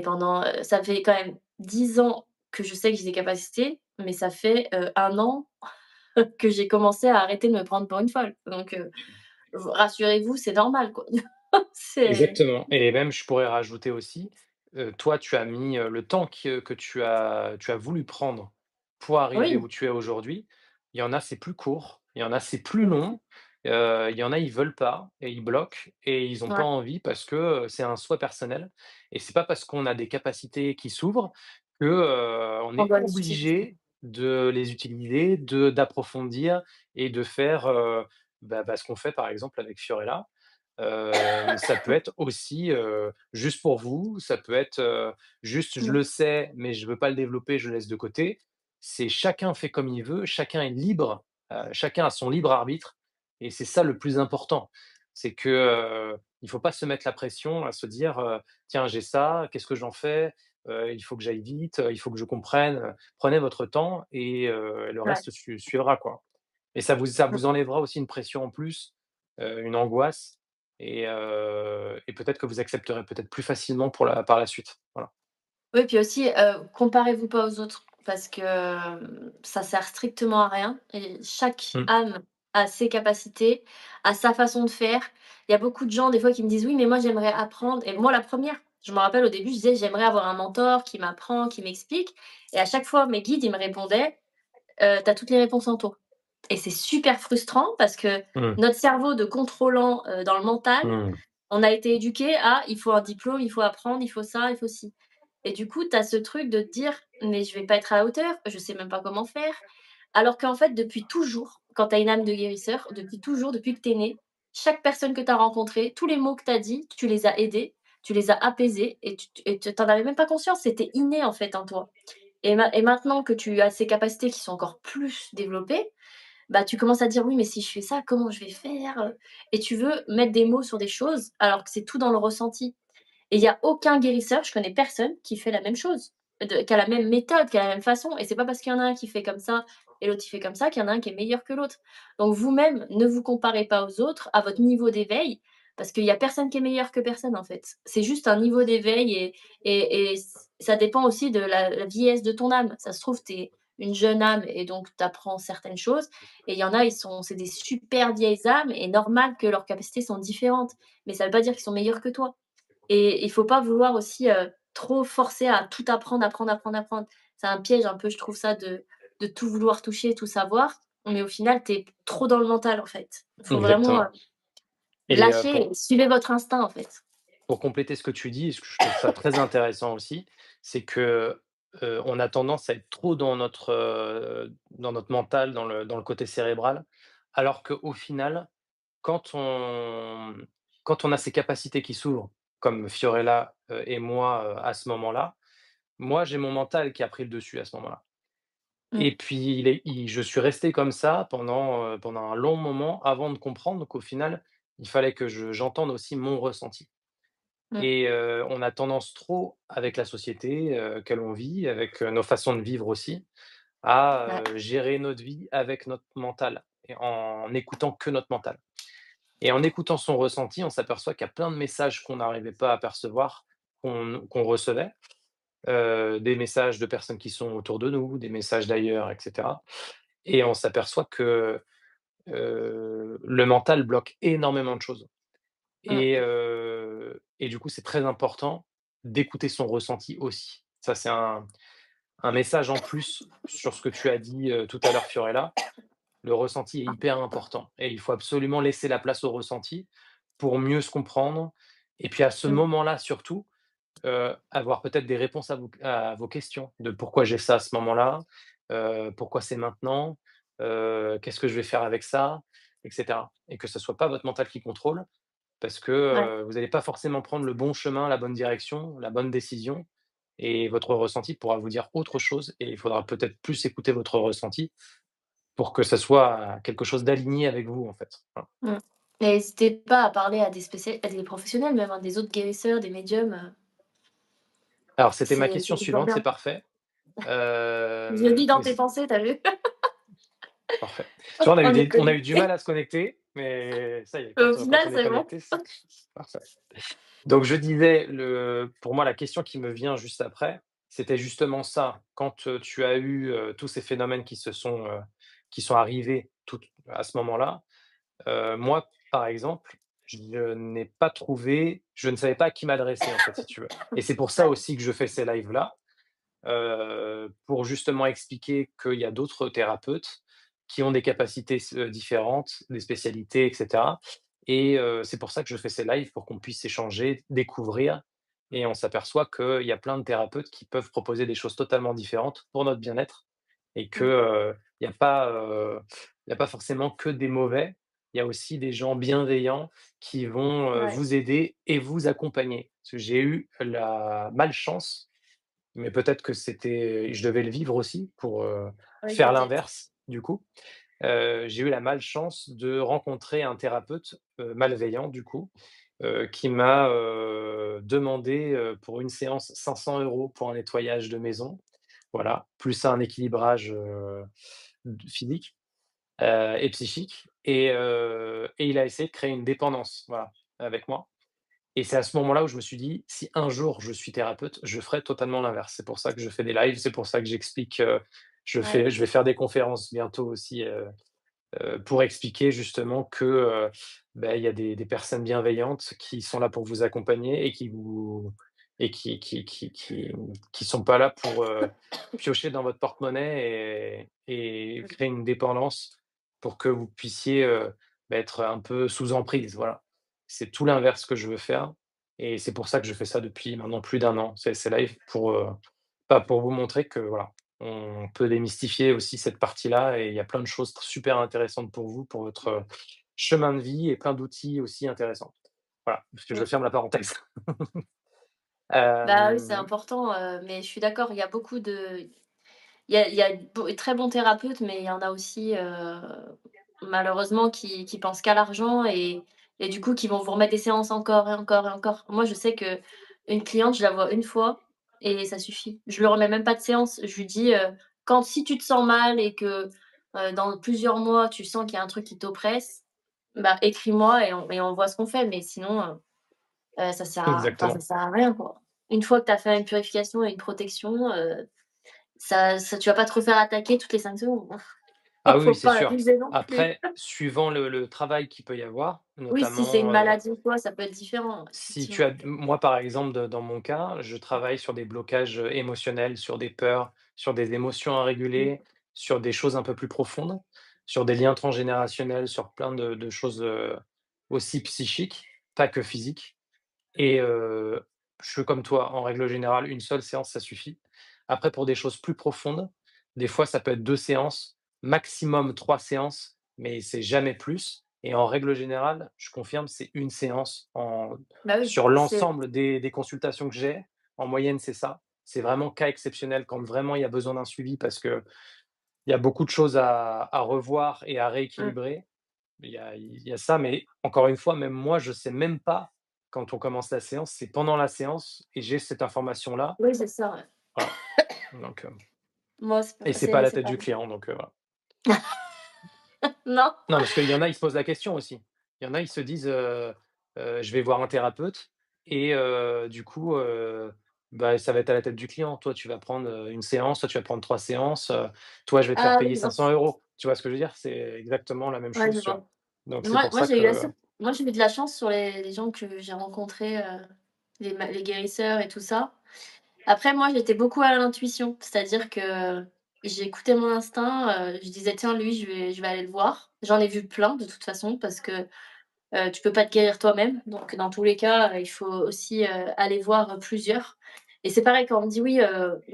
pendant, ça fait quand même 10 ans que je sais que j'ai des capacités, mais ça fait, 1 an que j'ai commencé à arrêter de me prendre pour une folle. Donc, rassurez-vous, c'est normal, quoi. C'est Exactement et même je pourrais rajouter aussi, toi tu as mis, le temps que tu as voulu prendre pour arriver Oui. où tu es aujourd'hui. Il y en a, c'est plus court, il y en a, c'est plus Mmh. long, il y en a, ils veulent pas et ils bloquent et ils ont pas Ouais, envie parce que, c'est un souhait personnel et c'est pas parce qu'on a des capacités qui s'ouvrent que, on on est doit les utiliser. obligé de les utiliser, d'approfondir et de faire, ce qu'on fait par exemple avec Fiorella. Ça peut être aussi, juste pour vous, ça peut être, juste je Mmh. le sais, mais je veux pas le développer, je le laisse de côté. C'est chacun fait comme il veut, chacun est libre, chacun a son libre arbitre et c'est ça le plus important. C'est que, il faut pas se mettre la pression à se dire, «Tiens, j'ai ça, qu'est-ce que j'en fais? Il faut que j'aille vite, il faut que je comprenne». Prenez votre temps et le Ouais. reste suivra, quoi. Et ça vous Mmh. enlèvera aussi une pression en plus, une angoisse et peut-être que vous accepterez peut-être plus facilement par la suite. Voilà. Oui, puis aussi, comparez-vous pas aux autres parce que, ça sert strictement à rien et chaque Mmh. âme a ses capacités, a sa façon de faire. Il y a beaucoup de gens des fois qui me disent: «Oui, mais moi j'aimerais apprendre», et moi la première, je me rappelle au début, je disais: «J'aimerais avoir un mentor qui m'apprend, qui m'explique», et à chaque fois mes guides, ils me répondaient: «Tu as toutes les réponses en toi». Et c'est super frustrant parce que Mmh. notre cerveau de contrôlant, dans le mental, Mmh. on a été éduqué à: «Il faut un diplôme, il faut apprendre, il faut ça, il faut ci». Et du coup, tu as ce truc de te dire: «Mais je vais pas être à la hauteur, je sais même pas comment faire». Alors qu'en fait, depuis toujours, quand tu as une âme de guérisseur, depuis toujours, depuis que tu es né, chaque personne que tu as rencontrée, tous les mots que tu as dit, tu les as aidés, tu les as apaisés et tu en avais même pas conscience, c'était inné en fait en toi. Et maintenant que tu as ces capacités qui sont encore plus développées, bah, tu commences à dire: «Oui, mais si je fais ça, comment je vais faire?» Et tu veux mettre des mots sur des choses alors que c'est tout dans le ressenti. Et il y a aucun guérisseur, je connais personne qui fait la même chose, qui a la même méthode, qui a la même façon et c'est pas parce qu'il y en a un qui fait comme ça et l'autre il fait comme ça qu'il y en a un qui est meilleur que l'autre. Donc vous-même, ne vous comparez pas aux autres, à votre niveau d'éveil, parce qu'il y a personne qui est meilleur que personne, en fait. C'est juste un niveau d'éveil et ça dépend aussi de la vieillesse de ton âme. Ça se trouve, tu es une jeune âme et donc tu apprends certaines choses et il y en a, c'est des super vieilles âmes et normal que leurs capacités sont différentes, mais ça veut pas dire qu'ils sont meilleurs que toi. Et il faut pas vouloir aussi, trop forcer à tout apprendre, apprendre, apprendre, apprendre. C'est un piège un peu, je trouve ça de tout vouloir toucher, tout savoir, mais au final, tu es trop dans le mental, en fait. Il faut vraiment, Exactement. Et lâcher et suivez votre instinct, en fait. pour compléter ce que tu dis, ce que je trouve ça très intéressant aussi, c'est que, on a tendance à être trop dans notre mental, dans le côté cérébral, alors qu'au final, quand on quand on a ces capacités qui s'ouvrent, comme Fiorella, et moi, à ce moment-là, moi, j'ai mon mental qui a pris le dessus à ce moment-là. Mmh, Et puis je suis resté comme ça pendant un long moment avant de comprendre qu'au final, il fallait que j'entende aussi mon ressenti. mmh, Et on a tendance trop, avec la société, que l'on vit, avec, nos façons de vivre aussi, à, ouais, gérer notre vie avec notre mental et en écoutant que notre mental. Et en écoutant son ressenti, on s'aperçoit qu'il y a plein de messages qu'on n'arrivait pas à percevoir, qu'on recevait, des messages de personnes qui sont autour de nous, des messages d'ailleurs et cetera. Et on s'aperçoit que, le mental bloque énormément de choses. mmh, Et du coup, c'est très important d'écouter son ressenti aussi. Ça, c'est un message en plus sur ce que tu as dit, tout à l'heure, Fiorella. Le ressenti est hyper important et il faut absolument laisser la place au ressenti pour mieux se comprendre et puis à ce mmh, moment-là, surtout, avoir peut-être des réponses à vos questions de pourquoi j'ai ça à ce moment-là, pourquoi c'est maintenant, qu'est-ce que je vais faire avec ça? Et cetera. Et que ce soit pas votre mental qui contrôle parce que, ouais, vous allez pas forcément prendre le bon chemin, la bonne direction, la bonne décision et votre ressenti pourra vous dire autre chose et il faudra peut-être plus écouter votre ressenti pour que ça soit quelque chose d'aligné avec vous, en fait. Voilà. mmh. Et n'hésitez pas à parler à des professionnels même, hein, des autres guérisseurs, des médiums, Alors c'était ma c'est question toujours suivante, c'est bien. parfait. Je le lis dans Mais tes c pensées, tu as vu? Parfait. Tu vois, On est on a eu du mal connectés. à se connecter, mais ça y est, Au quand final, on est c'est bon. connecté, c'est parfait. Donc je disais, pour moi, la question qui me vient juste après, c'était justement ça. Quand, tu as eu, tous ces phénomènes qui sont arrivés tout à ce moment-là, moi, par exemple, je ne savais pas à qui m'adresser, en fait, si tu veux. Et c'est pour ça Ouais, aussi que je fais ces lives-là, pour justement expliquer qu'il y a d'autres thérapeutes qui ont des capacités différentes, des spécialités et cetera et c'est pour ça que je fais ces lives pour qu'on puisse échanger, découvrir et on s'aperçoit qu'il y a plein de thérapeutes qui peuvent proposer des choses totalement différentes pour notre bien-être et que, mmh, il y a pas forcément que des mauvais. Il y a aussi des gens bienveillants qui vont, ouais, vous aider et vous accompagner. Parce que j'ai eu la malchance mais peut-être que je devais le vivre aussi pour, oui, faire peut-être. l'inverse, du coup. J'ai eu la malchance de rencontrer un thérapeute, malveillant du coup, qui m'a, demandé, pour une séance 500 € pour un nettoyage de maison, voilà, plus un équilibrage, physique, et psychique et il a essayé de créer une dépendance, voilà, avec moi. Et c'est à ce moment-là où je me suis dit: «Si un jour je suis thérapeute, je ferai totalement l'inverse». C'est pour ça que je fais des lives, c'est pour ça que j'explique, Ouais, je vais faire des conférences bientôt aussi, pour expliquer justement que, il y a des personnes bienveillantes qui sont là pour vous accompagner et qui sont pas là pour, piocher dans votre porte-monnaie et créer une dépendance pour que vous puissiez, être un peu sous emprise, voilà. C'est tout l'inverse que je veux faire et c'est pour ça que je fais ça depuis maintenant plus d'un an, ces lives pour vous montrer que voilà, on peut démystifier aussi cette partie-là et il y a plein de choses super intéressantes pour vous, pour votre, chemin de vie et plein d'outils aussi intéressants. Voilà, parce que je mmh. ferme la parenthèse. Bah, oui, c'est Hem, important, mais je suis d'accord, il y a beaucoup de il y a de très bons thérapeutes, mais il y en a aussi, malheureusement qui pensent qu'à l'argent et du coup qui vont vous remettre des séances encore et encore et encore. Moi, je sais qu'une cliente, je la vois une fois et ça suffit. Je lui remets même pas de séance. Je lui dis, quand si tu te sens mal et que, dans plusieurs mois, tu sens qu'il y a un truc qui t'oppresse, bah, écris-moi et on voit ce qu'on fait, mais sinon, ça Exactement. sert à rien, quoi. Une fois que tu as fait une purification et une protection, ça tu vas pas te refaire attaquer toutes les 5 secondes. Ah oui, Faut oui, c'est pas sûr. abuser non plus. Après, suivant le travail qu'il peut y avoir, Oui, si c'est une notamment, maladie ou quoi, ça peut être différent, si tu effectivement. as moi, par exemple, dans mon cas, je travaille sur des blocages, émotionnels, sur des peurs, sur des émotions à Mmh. réguler, sur des choses un peu plus profondes, sur des liens transgénérationnels, sur plein de choses, aussi psychiques, pas que physiques. Et je suis comme toi, en règle générale, une seule séance, ça suffit. Après, pour des choses plus profondes, des fois, ça peut être 2 séances, maximum 3 séances, mais c'est jamais plus. Et en règle générale, je confirme, c'est une séance Bah oui, sur c'est l'ensemble des consultations que j'ai. En moyenne, c'est ça. C'est vraiment cas exceptionnel quand vraiment il y a besoin d'un suivi parce qu'il y a beaucoup de choses à revoir et à mmh, rééquilibrer. Il y a ça, mais encore une fois, même moi, je sais même pas quand on commence la séance, c'est pendant la séance et j'ai cette information-là. oui, c'est ça, ouais. Voilà, donc Moi, et c'est pas à la c'est tête du pareil. client, donc voilà. Non? Non, parce qu'il y en a, ils se posent la question aussi. Il y en a, ils se disent, «Je vais voir un thérapeute et du coup, bah, ça va être à la tête du client. Toi, tu vas prendre, 1 séance, toi, tu vas prendre 3 séances, toi, je vais te faire Ah payer oui, non. 500 €». Tu vois ce que je veux dire? C'est exactement la même Ouais, chose je sur vois. donc c'est Moi pour moi, ça j'ai eu que assez moi, j'ai eu de la chance sur les gens que j'ai rencontrés, les guérisseurs et tout ça. Après, moi, j'étais beaucoup à l'intuition, c'est-à-dire que j'écoutais mon instinct, je disais: «Tiens, lui, je vais aller le voir». J'en ai vu plein de toute façon parce que, tu peux pas te guérir toi-même, donc dans tous les cas, il faut aussi, aller voir, plusieurs et c'est pareil quand on me dit: «Oui,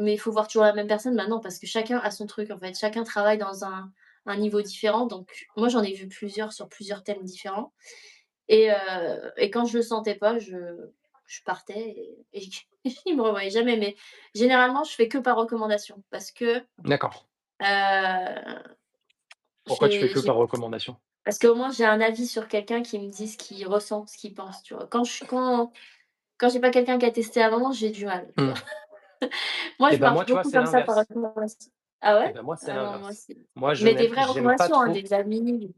mais il faut voir toujours la même personne». Bah non, parce que chacun a son truc, en fait. Chacun travaille dans un niveau différent, donc moi, j'en ai vu plusieurs sur plusieurs thèmes différents et quand je le sentais pas, je partais et ils me revoyaient jamais, mais généralement, je fais que par recommandation parce que, d'accord. heu, Pourquoi tu fais que j'ai par recommandation? parce qu'au moins j'ai un avis sur quelqu'un qui me dit ce qu'il ressent, ce qu'il pense, tu vois? Quand j'ai pas quelqu'un qui a testé avant, j'ai du mal, tu vois? Mmh. Moi, Et je ben, moi, marche tu vois, beaucoup c'est comme ça par l'inverse. recommandation. Ah Et ouais? ben, moi, c'est Ah non, moi l'inverse. c'est Moi, mais des vraies j'aime pas recommandations, hein, trop des amis.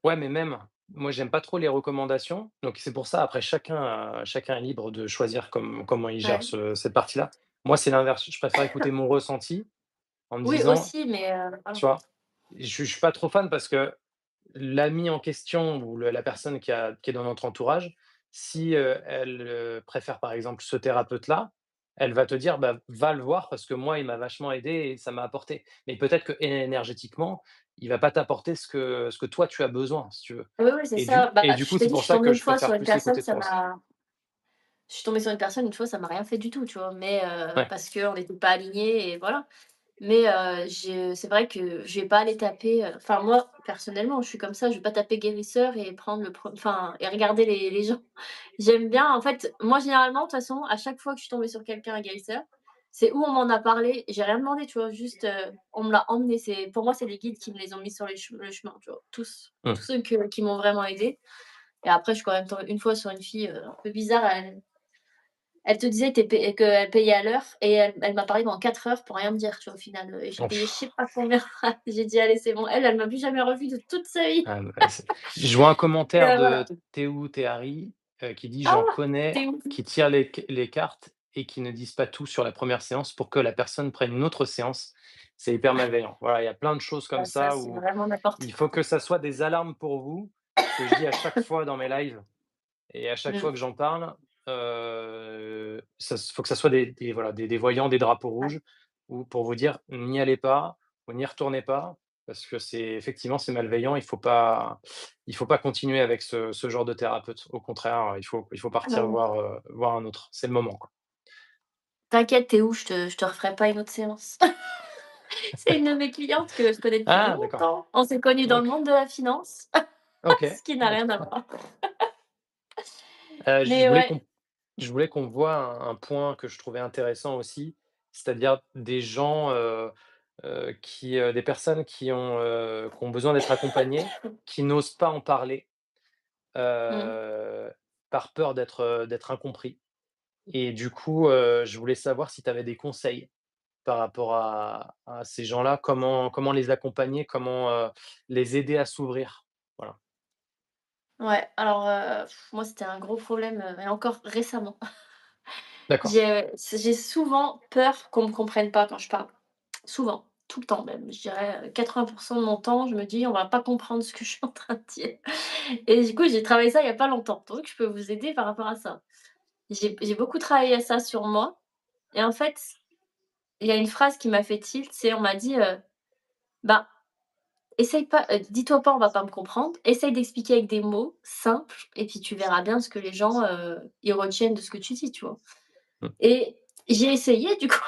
ouais, mais même, moi, j'aime pas trop les recommandations, donc c'est pour ça, après chacun est libre de choisir comment il gère Ouais. cette partie-là. Moi, c'est l'inverse, je préfère écouter mon ressenti en me Oui disant, aussi, mais voilà. tu vois? Je suis pas trop fan parce que l'ami en question ou la personne qui est dans notre entourage, si, elle, préfère par exemple ce thérapeute-là, elle va te dire: «Bah, va le voir parce que moi, il m'a vachement aidé et ça m'a apporté». Mais peut-être que énergétiquement, il va pas t'apporter ce que toi tu as besoin, si tu veux. Oui, oui, c'est Et ça. du Bah, et du coup, je t'ai c'est dit, pour ça que je préfère plus écouter ton je suis tombée sur une personne une fois, ça m'a rien fait du tout, tu vois? Mais ouais, parce qu'on n'était pas alignés et voilà. Mais c'est vrai que je vais pas aller taper, enfin moi, personnellement, je suis comme ça, je vais pas taper guérisseur et prendre et regarder les gens. J'aime bien en fait, moi généralement, de toute façon, à chaque fois que je suis tombée sur quelqu'un, un guérisseur, c'est où on m'en a parlé, j'ai rien demandé, tu vois? Juste, on me l'a emmené. C'est pour moi, c'est les guides qui me les ont mis sur le chemin, tu vois? Tous mmh. ceux qui m'ont vraiment aidée et après je suis quand même tombée une fois sur une fille, un peu bizarre, elle te disait qu'elle payait à l'heure et elle m'a parlé pendant 4 heures pour rien me dire, tu vois, au final, et j'ai Oh, payé je pff, sais pas combien. J'ai dit: «Allez, c'est bon». Elle m'a plus jamais revue de toute sa vie bah, je vois un et commentaire de voilà. Théou Théhari, qui dit: «J'en «Ah! connais Tu où?» qui tirent les cartes et qui ne disent pas tout sur la première séance pour que la personne prenne une autre séance». C'est hyper malveillant. Voilà, il y a plein de choses comme Ah ça, ça c'est où vraiment n'importe il faut quoi. que ça soit des alarmes pour vous. Ce que je dis à chaque fois dans mes lives et à chaque fois Mmh. que j'en parle, faut que ça soit voilà, des voyants, des drapeaux Ouais. rouges ou pour vous dire: «N'y allez pas ou n'y retournez pas», parce que c'est effectivement, c'est malveillant. Il faut pas continuer avec ce genre de thérapeute. Au contraire, il faut Ah partir non, voir un autre. C'est le moment, quoi. t'inquiète, tu es où? Je te referai pas une autre séance. C'est une de mes clientes que je connais depuis Ah d'accord. longtemps. On s'est connues dans le OK. monde de la finance, OK. ce qui n'a rien à D'accord. voir. Je Mais voulais ouais. qu'on voit un point que je trouvais intéressant aussi, c'est-à-dire des gens, des personnes qui ont besoin d'être accompagnées, qui n'osent pas en parler, Mmh. heu, par peur d'être incompris. Et du coup, je voulais savoir si tu avais des conseils par rapport à ces gens-là, comment les accompagner, comment les aider à s'ouvrir? Voilà. Ouais, alors, moi, c'était un gros problème, et encore récemment. D'accord. J'ai souvent peur qu'on me comprenne pas quand je parle. Souvent, tout le temps même. Je dirais, 80 de mon temps, je me dis: «On va pas comprendre ce que je suis en train de dire» et du coup, j'ai travaillé ça il y a pas longtemps, donc je peux vous aider par rapport à ça. J'ai beaucoup travaillé à ça sur moi et en fait, il y a une phrase qui m'a fait tilt, c'est on m'a dit, «Ben, essaye pas, dis-toi pas: "On va pas me comprendre"», essaye d'expliquer avec des mots simples et puis tu verras bien ce que les gens, ils retiennent de ce que tu dis, tu vois? Mmh. Et j'ai essayé du coup,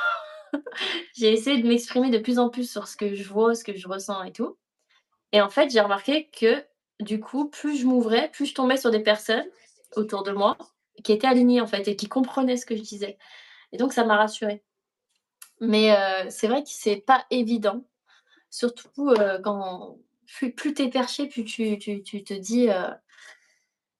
j'ai essayé de m'exprimer de plus en plus sur ce que je vois, ce que je ressens et tout et en fait, j'ai remarqué que, du coup, plus je m'ouvrais, plus je tombais sur des personnes autour de moi qui étaient alignées, en fait et qui comprenaient ce que je disais et donc ça m'a rassurée. Mais c'est vrai que c'est pas évident, surtout, quand plus tu es perché, plus tu te dis,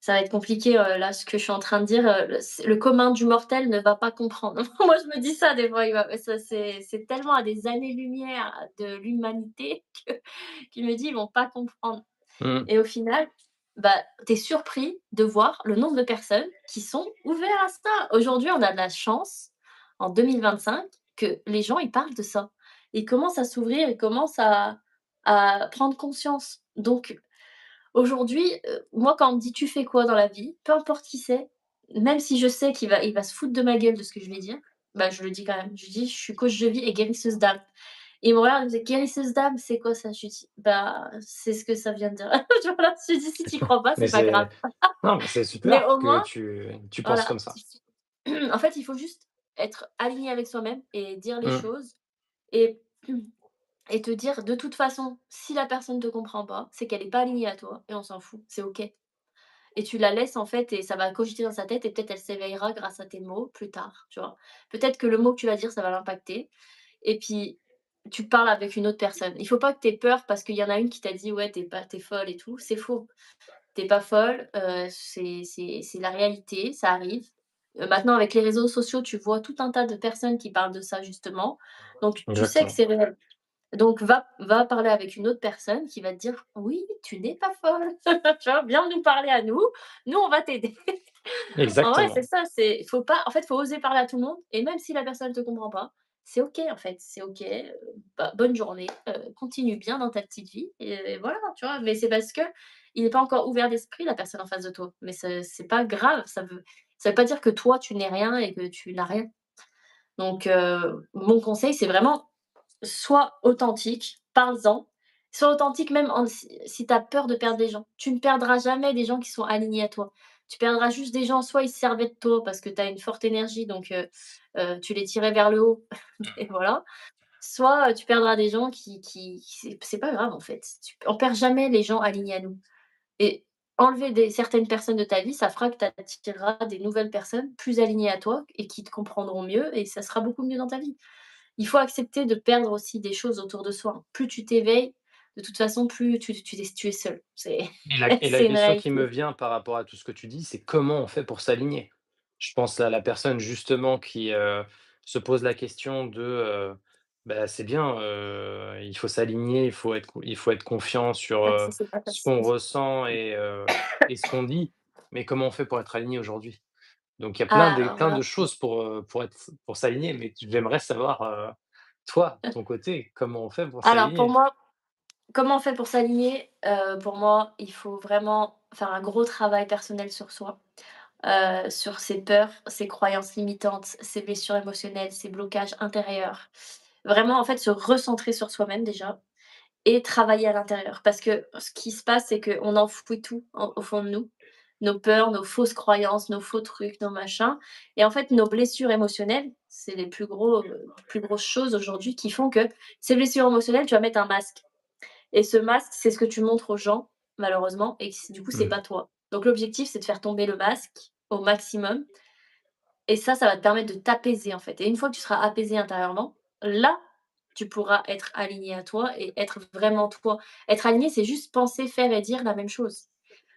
«Ça va être compliqué, là, ce que je suis en train de dire, le commun du mortel ne va pas comprendre». Moi, je me dis ça des fois, il va ça c'est tellement à des années-lumière de l'humanité que je me dis: «Ils vont pas comprendre» Mmh. et au final, bah, tu es surpris de voir le nombre de personnes qui sont ouverts à ça. Aujourd'hui, on a de la chance, en 2025, que les gens, ils parlent de ça. Ils commencent à s'ouvrir, ils commencent à prendre conscience. Donc aujourd'hui, moi, quand on me dit: «Tu fais quoi dans la vie?» peu importe qui c'est, même si je sais qu'il va se foutre de ma gueule de ce que je vais dire, bah, je le dis quand même. Je dis: «Je suis coach de vie et guérisseuse d'âme». Et il me regarde, il me dit: «Guérisseuse d'âme, c'est quoi ça?» Je lui dis: «Bah, c'est ce que ça vient de dire». Voilà, je lui dis: «Si tu y crois pas, Mais c'est pas grave». c'est non, mais c'est Mais super au que moins, tu penses voilà, comme ça. en fait, il faut juste être aligné avec soi-même et dire les Mmh. choses et et te dire: «De toute façon, si la personne te comprend pas, c'est qu'elle est pas alignée à toi et on s'en fout, c'est OK». Et tu la laisses en fait et ça va cogiter dans sa tête et peut-être elle s'éveillera grâce à tes mots plus tard, tu vois? Peut-être que le mot que tu vas dire, ça va l'impacter et puis tu parles avec une autre personne. Il faut pas que tu aies peur parce qu'il y en a une qui t'a dit: «Ouais, tu es folle et tout». C'est faux. Tu es pas folle, c'est la réalité, ça arrive. Maintenant avec les réseaux sociaux, tu vois tout un tas de personnes qui parlent de ça justement, donc tu sais que Exactement. c'est réel. Donc va parler avec une autre personne qui va te dire: «Oui, tu n'es pas folle». Tu vois? «Viens nous parler à nous, nous on va t'aider». En vrai, c'est Exactement. ça, c'est faut pas en fait, faut oser parler à tout le monde et même si la personne ne te comprend pas, c'est OK en fait, c'est OK, bah, bonne journée, continue bien dans ta petite vie et voilà, tu vois? Mais c'est parce qu'il est pas encore ouvert d'esprit la personne en face de toi. Mais c'est pas grave, ça veut pas dire que toi tu n'es rien et que tu n'as rien. Donc mon conseil, c'est vraiment sois authentique, parle-en. Sois authentique même si tu as peur de perdre des gens. Tu ne perdras jamais des gens qui sont alignés à toi. Tu perdras juste des gens, soit ils se servaient de toi parce que tu as une forte énergie, donc tu les tirais vers le haut et voilà. Soit, tu perdras des gens qui c'est pas grave en fait. On perd jamais les gens alignés à nous et enlever certaines personnes de ta vie, ça fera que tu attireras des nouvelles personnes plus alignées à toi et qui te comprendront mieux et ça sera beaucoup mieux dans ta vie. Il faut accepter de perdre aussi des choses autour de soi. Plus tu t'éveilles, de toute façon, plus tu es seul. C'est Et la c'est une question qui réalité. me vient par rapport à tout ce que tu dis, c'est comment on fait pour s'aligner? Je pense à la personne justement qui se pose la question de: «Bah, c'est bien, il faut s'aligner, il faut être confiant sur, Ah ça, c'est pas ce qu'on facile. ressent et ce qu'on dit». Mais comment on fait pour être aligné aujourd'hui? Donc il y a Ah alors plein de là, choses pour s'aligner, mais j'aimerais savoir, toi, de ton côté, comment on fait pour alors pour s'aligner? moi, comment on fait pour s'aligner? Pour moi, il faut vraiment faire un gros travail personnel sur soi, sur ses peurs, ses croyances limitantes, ses blessures émotionnelles, ses blocages intérieurs. Vraiment, en fait, se recentrer sur soi-même déjà et travailler à l'intérieur. Parce que ce qui se passe, c'est qu'on enfouit tout au fond de nous. Nos peurs, nos fausses croyances, nos faux trucs, nos machins. Et en fait, nos blessures émotionnelles, c'est les plus grosses choses aujourd'hui qui font que ces blessures émotionnelles, tu vas mettre un masque. Et ce masque, c'est ce que tu montres aux gens, malheureusement, et du coup, c'est Mmh. pas toi. Donc l'objectif, c'est de faire tomber le masque au maximum. Et ça va te permettre de t'apaiser, en fait. Et une fois que tu seras apaisé intérieurement, là, tu pourras être aligné à toi et être vraiment toi. Être aligné, c'est juste penser, faire et dire la même chose.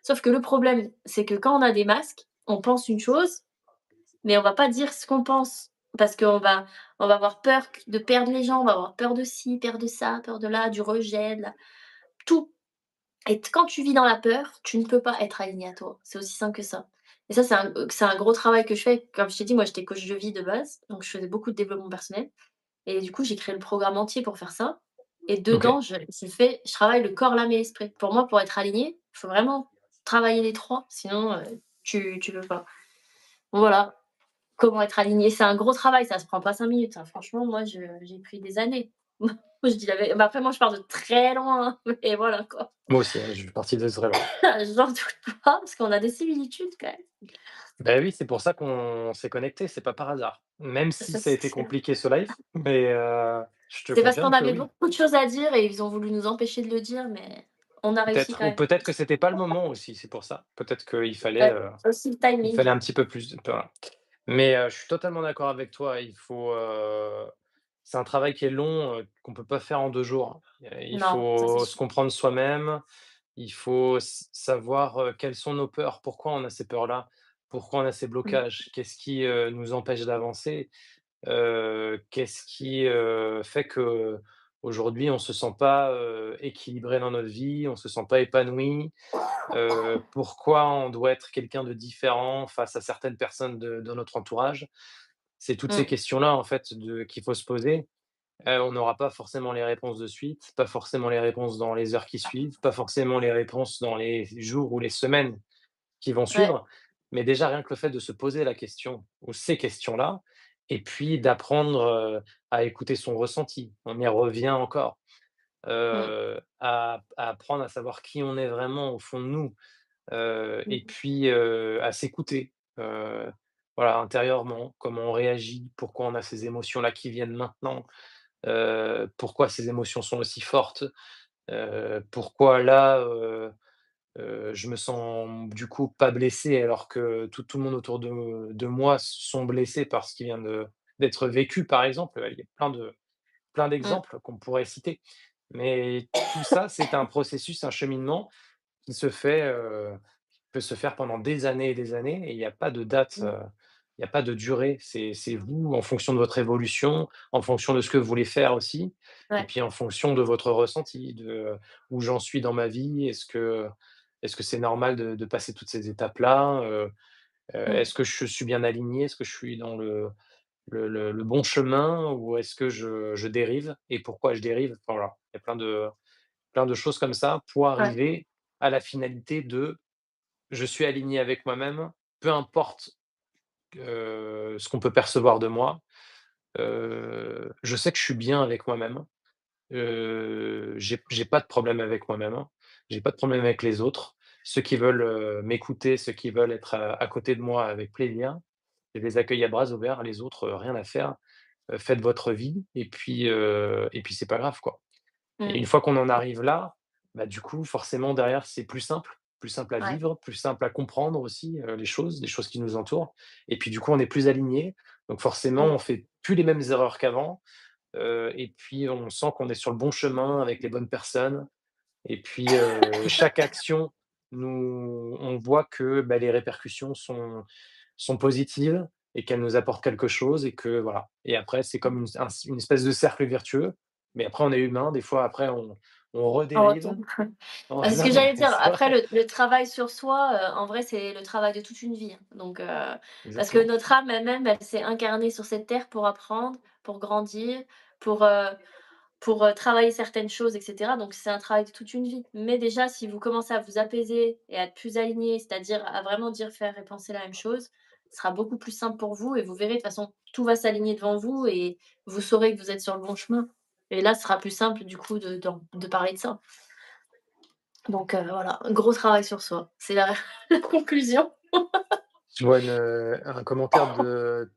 Sauf que le problème, c'est que quand on a des masques, on pense une chose, mais on va pas dire ce qu'on pense. Parce qu'on va avoir peur de perdre les gens, on va avoir peur de ci, peur de ça, peur de là, du rejet, de la tout. Et quand tu vis dans la peur, tu ne peux pas être aligné à toi. C'est aussi simple que ça. Et ça, c'est un gros travail que je fais. Comme je t'ai dit, moi, j'étais coach de vie de base, donc je faisais beaucoup de développement personnel. Et du coup, j'ai créé le programme entier pour faire ça. Et OK. dedans, je travaille le corps, l'âme et l'esprit. Pour moi, pour être aligné, il faut vraiment travailler les 3, sinon, tu peux pas. Voilà, comment être aligné, c'est un gros travail, ça se prend pas 5 minutes, hein. Franchement, moi, j'ai pris des années. Moi, je dis la vé bah, après moi, je pars de très loin, hein, mais voilà, quoi. Moi aussi, hein, je suis parti de très loin. J'en doute pas, parce qu'on a des similitudes quand même. Bah oui, c'est pour ça qu'on s'est connectés, c'est pas par hasard. Même si Ça, ça a c'est été sûr. compliqué ce live, mais je te C'est parce confirme qu'on que avait oui. beaucoup de choses à dire et ils ont voulu nous empêcher de le dire, mais on a réussi Peut-être quand ou même. peut-être que c'était pas le moment aussi, c'est pour ça. Peut-être Ouais, aussi le il timing. fallait un petit peu plus de voilà. Mais je suis totalement d'accord avec toi, c'est un travail qui est long, qu'on peut pas faire en 2 jours. Il Non, ça c'est faut se sûr. comprendre soi-même, il faut savoir, quelles sont nos peurs, pourquoi on a ces peurs-là, pourquoi on a ces Mmh, blocages, qu'est-ce qui, nous empêche d'avancer. Qu'est-ce qui, fait qu'aujourd'hui on se sent pas, équilibré dans notre vie, on se sent pas épanoui? Pourquoi on doit être quelqu'un de différent face à certaines personnes de notre entourage? C'est toutes ces mmh, questions-là en fait qu'il faut se poser. On n'aura pas forcément les réponses de suite, pas forcément les réponses dans les heures qui suivent, pas forcément les réponses dans les jours ou les semaines qui vont ouais, suivre, mais déjà rien que le fait de se poser la question ou ces questions-là et puis d'apprendre, à écouter son ressenti. On y revient encore, mmh, à apprendre à savoir qui on est vraiment au fond de nous, et mmh, puis, à s'écouter, voilà, intérieurement, comment on réagit, pourquoi on a ces émotions-là qui viennent maintenant, pourquoi ces émotions sont aussi fortes, pourquoi là, je me sens du coup pas blessé alors que tout le monde autour de moi sont blessés par ce qui vient d'être vécu, par exemple. Il y a plein mmh, d'exemples qu'on pourrait citer. Mais tout ça, c'est un processus, un cheminement qui se fait, qui peut se faire pendant des années et des années et il y a pas de date, mmh, il y a pas de durée. C'est vous, en fonction de votre évolution, en fonction de ce que vous voulez faire aussi et ouais, puis en fonction de votre ressenti, où j'en suis dans ma vie. Est-ce que c'est normal de passer toutes ces étapes-là? mmh, Est-ce que je suis bien aligné? Est-ce que je suis dans le bon chemin ou est-ce que je dérive et pourquoi je dérive? Enfin, voilà, il y a plein de choses comme ça pour ouais, arriver à la finalité de: «Je suis aligné avec moi-même, peu importe, ce qu'on peut percevoir de moi, je sais que je suis bien avec moi-même, j'ai pas de problème avec moi-même, j'ai pas de problème avec les autres. Ceux qui veulent, m'écouter, ceux qui veulent être à côté de moi avec plaisir, je les accueille à bras ouverts, les autres, rien à faire, faites votre vie et puis c'est pas grave, quoi». Et mmh, une fois qu'on en arrive là, bah, du coup, forcément derrière, c'est plus simple à ouais, vivre, plus simple à comprendre aussi, les choses qui nous entourent et puis du coup, on est plus aligné. Donc forcément, mmh, on fait plus les mêmes erreurs qu'avant, et puis on sent qu'on est sur le bon chemin avec les bonnes personnes et puis, chaque action on voit que, bah, les répercussions sont positives et qu'elles nous apportent quelque chose et que voilà et après c'est mmh. comme une espèce de cercle vertueux, mais après on est humain, des fois après on En redérive. retour. Bah, c'est ce Voilà, que j'allais c'est dire. ça, Après le travail sur soi, en vrai, c'est le travail de toute une vie, hein. Donc parce que exactement. notre âme elle-même, elle s'est incarnée sur cette terre pour apprendre, pour grandir, pour, travailler certaines choses et cetera. Donc c'est un travail de toute une vie. Mais déjà, si vous commencez à vous apaiser et à être plus aligné, c'est-à-dire à vraiment dire, faire et penser la même chose, ce sera beaucoup plus simple pour vous et vous verrez de toute façon, tout va s'aligner devant vous et vous saurez que vous êtes sur le bon chemin. Et là, ce sera plus simple du coup de parler de ça. Donc voilà, un gros travail sur soi. C'est la la conclusion. Je vois un commentaire de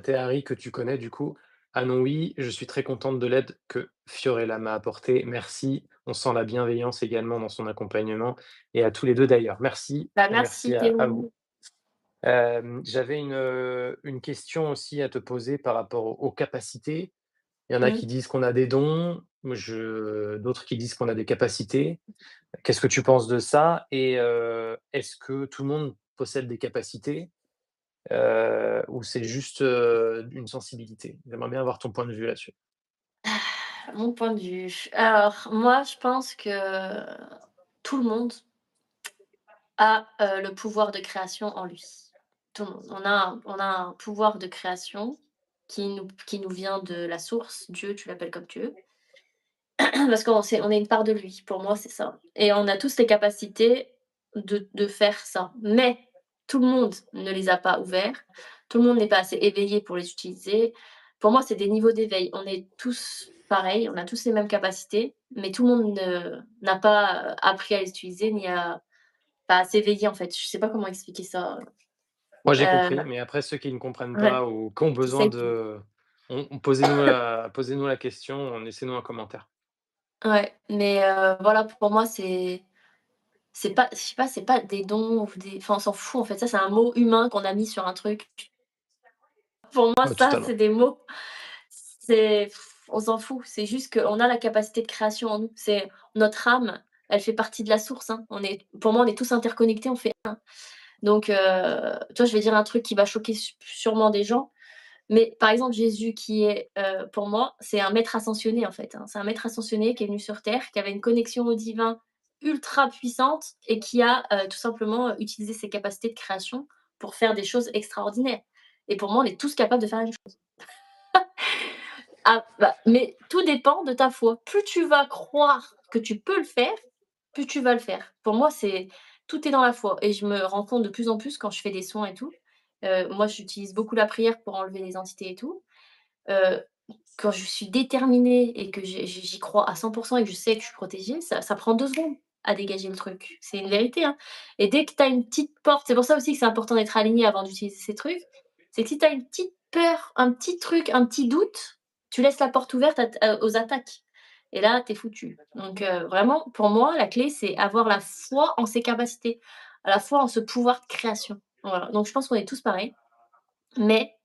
Tehari que tu connais du coup. «Ah non, oui, je suis très contente de l'aide que Fiorella m'a apportée. Merci». On sent la bienveillance également dans son accompagnement et à tous les 2 d'ailleurs. Merci Bah, et merci merci à vous. Théo. J'avais une question aussi à te poser par rapport aux capacités. Il y en a Mmh. qui disent qu'on a des dons, d'autres qui disent qu'on a des capacités. Qu'est-ce que tu penses de ça? Et est-ce que tout le monde possède des capacités, ou c'est juste, une sensibilité? J'aimerais bien avoir ton point de vue là-dessus. Mon point de vue. Alors moi, je pense que tout le monde a, le pouvoir de création en lui. Tout le monde. On a un pouvoir de création qui nous vient de la source, Dieu, tu l'appelles comme tu veux, parce on est une part de lui. Pour moi, c'est ça et on a tous les capacités de faire ça. Mais tout le monde ne les a pas ouverts. Tout le monde n'est pas assez éveillé pour les utiliser. Pour moi, c'est des niveaux d'éveil. On est tous pareils, on a tous les mêmes capacités, mais tout le monde n'a pas, appris à les utiliser ni à s'éveiller, en fait. Je sais pas comment expliquer ça, Moi, j'ai compris, heu, mais après ceux qui ne comprennent ouais, pas ou qui ont besoin j'essaie de de posez-nous la question, laissez-nous un commentaire. ouais, mais voilà, pour moi, c'est pas je sais pas, c'est pas des dons ou des enfin, on s'en fout, en fait. Ça, c'est un mot humain qu'on a mis sur un truc. Pour moi, Ouais, ça, c'est totalement. des mots, on s'en fout. C'est juste qu'on a la capacité de création en nous. C'est notre âme, elle fait partie de la source, hein. Pour moi, on est tous interconnectés, on fait un. Donc tu vois, je vais dire un truc qui va choquer sûrement des gens, mais par exemple, Jésus qui est, pour moi, c'est un maître ascensionné, en fait, hein. C'est un maître ascensionné qui est venu sur terre, qui avait une connexion au divin ultra puissante et qui a, tout simplement, utilisé ses capacités de création pour faire des choses extraordinaires et pour moi, on est tous capables de faire la même chose. Ah, bah, mais tout dépend de ta foi. Plus tu vas croire que tu peux le faire, plus tu vas le faire. Pour moi, tout est dans la foi et je me rends compte de plus en plus quand je fais des soins et tout. Moi, j'utilise beaucoup la prière pour enlever les entités et tout. Heu, Quand je suis déterminée et que j'y crois à 100 et que je sais que je suis protégée, ça prend 2 secondes à dégager le truc. C'est une vérité, hein, et dès que tu as une petite porte, c'est pour ça aussi que c'est important d'être aligné avant d'utiliser ces trucs. C'est que si tu as une petite peur, un petit truc, un petit doute, tu laisses la porte ouverte aux attaques et là, tu es foutu. Donc vraiment, pour moi, la clé, c'est avoir la foi en ses capacités, la foi en ce pouvoir de création. Voilà, donc je pense qu'on est tous pareils, mais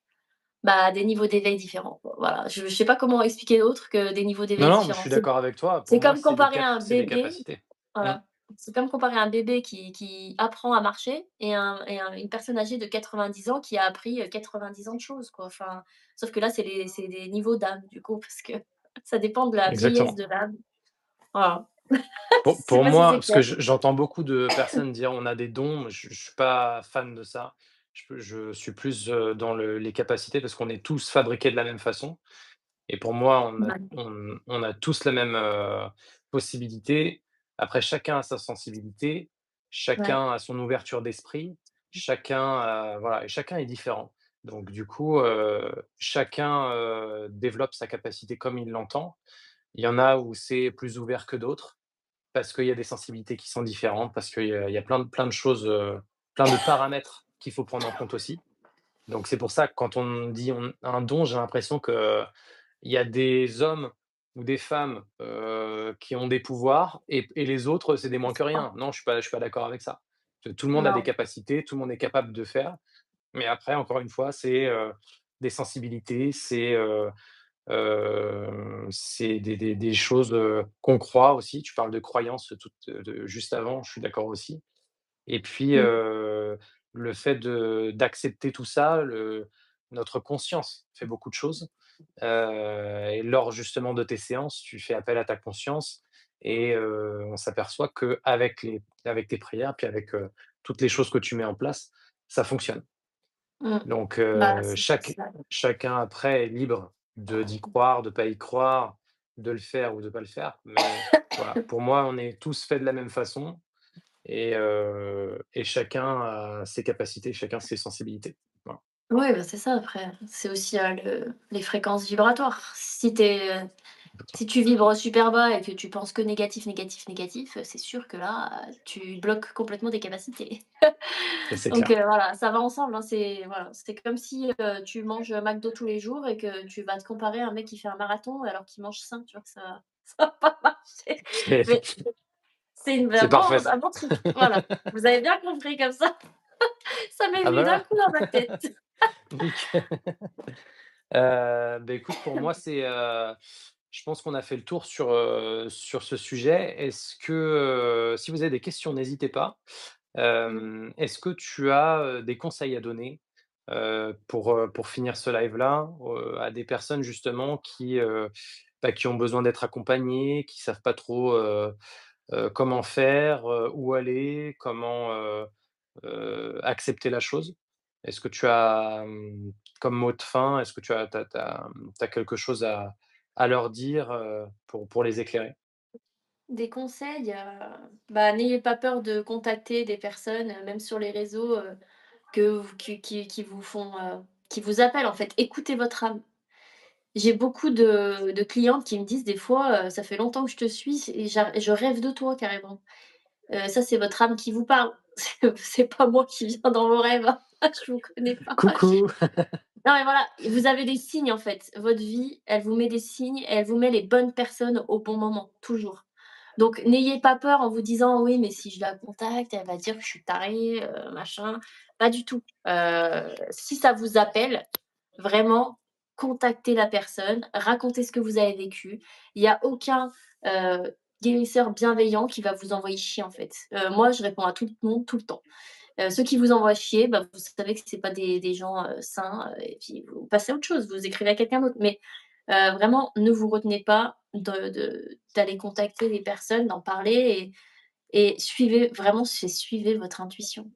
bah, des niveaux d'éveil différents, quoi. Voilà, je sais pas comment expliquer autre que des niveaux Non, d'éveil non, mais je différents. suis C'est d'accord avec toi. Pour c'est moi, comme comparer un c'est des bébé capacités. Mmh, voilà, c'est comme comparer un bébé qui apprend à marcher et une personne âgée de 90 ans qui a appris, 90 ans de choses, quoi. Enfin, sauf que là, c'est des niveaux d'âme, du coup, parce que ça dépend de la vieillesse exactement. de l'âme. Voilà. Pour Je sais pas si moi, c'est parce que clair. j'entends beaucoup de personnes dire: «On a des dons», je suis pas fan de ça. Je suis plus, dans les capacités parce qu'on est tous fabriqués de la même façon et pour moi, Ouais, on a tous la même, possibilité. Après, chacun a sa sensibilité, ouais, chacun a son ouverture d'esprit, chacun a voilà et chacun est différent. Donc du coup, chacun, développe sa capacité comme il l'entend. Il y en a où c'est plus ouvert que d'autres. Parce qu'il y a des sensibilités qui sont différentes, parce qu'il y a plein de choses, plein de paramètres qu'il faut prendre en compte aussi. Donc c'est pour ça que quand on dit on un don, j'ai l'impression qu'il y a des hommes ou des femmes, qui ont des pouvoirs et les autres, c'est des moins que rien. Non, je suis pas d'accord avec ça. Tout le monde a des non, capacités, tout le monde est capable de faire, mais après encore une fois, c'est, des sensibilités, c'est des choses, qu'on croit aussi. Tu parles de croyances juste avant, je suis d'accord aussi et puis, mmh, le fait d'accepter tout ça, notre conscience fait beaucoup de choses, et lors justement de tes séances, tu fais appel à ta conscience et on s'aperçoit qu'avec avec tes prières, puis avec, toutes les choses que tu mets en place, ça fonctionne. mmh. Donc Bah, c'est ça. chacun après est libre d'y croire, de pas y croire, de le faire ou de pas le faire. Mais voilà, pour moi, on est tous faits de la même façon et chacun a ses capacités, chacun ses sensibilités. Voilà. Ouais, bah, c'est ça après. C'est aussi, les fréquences vibratoires. Si tu vibres super bas et que tu penses que négatif, négatif, négatif, c'est sûr que là, tu bloques complètement tes capacités. Ça, c'est Donc clair. voilà, ça va ensemble, hein, voilà, c'est comme si, tu manges, McDo tous les jours et que tu vas te comparer à un mec qui fait un marathon alors qu'il mange sain, tu vois? Ça va pas marcher. C'est Mais c'est c'est parfait un ça. bon truc. Voilà, vous avez bien compris comme ça, ça m'est Ah venu bah, d'un coup dans ma tête. voilà, nickel. Écoute, pour moi, je pense qu'on a fait le tour sur ce sujet. Est-ce que, si vous avez des questions, n'hésitez pas. Mmh. Est-ce que tu as, des conseils à donner, pour finir ce live-là, à des personnes justement qui ont besoin d'être accompagnées, qui savent pas trop, comment faire, où aller, comment, accepter la chose? Est-ce que tu as, comme mot de fin, est-ce que tu as quelque chose à leur dire, pour les éclairer? Des conseils, bah, n'ayez pas peur de contacter des personnes, même sur les réseaux, que v qui vous font, qui vous appellent en fait. Écoutez votre âme. J'ai beaucoup de clientes qui me disent des fois, «Ça fait longtemps que je te suis et je rêve de toi carrément». Ça, c'est votre âme qui vous parle. C'est pas moi qui viens dans vos rêves, hein. Je vous connais pas. Coucou! Non, mais voilà, vous avez des signes en fait. Votre vie, elle vous met des signes et elle vous met les bonnes personnes au bon moment, toujours. Donc n'ayez pas peur en vous disant: «Oui, mais si je la contacte, elle va dire que je suis tarée, machin». Pas du tout. Si ça vous appelle, vraiment, contactez la personne, racontez ce que vous avez vécu. Il y a aucun, guérisseur bienveillant qui va vous envoyer chier, en fait. Moi, je réponds à tout le monde, tout le temps. Ceux qui vous envoient chier, bah, vous savez que c'est pas des gens, sains, et puis vous passez à autre chose, vous écrivez à quelqu'un d'autre. Mais, vraiment, ne vous retenez pas d'aller contacter les personnes, d'en parler et suivez vraiment, suivez votre intuition.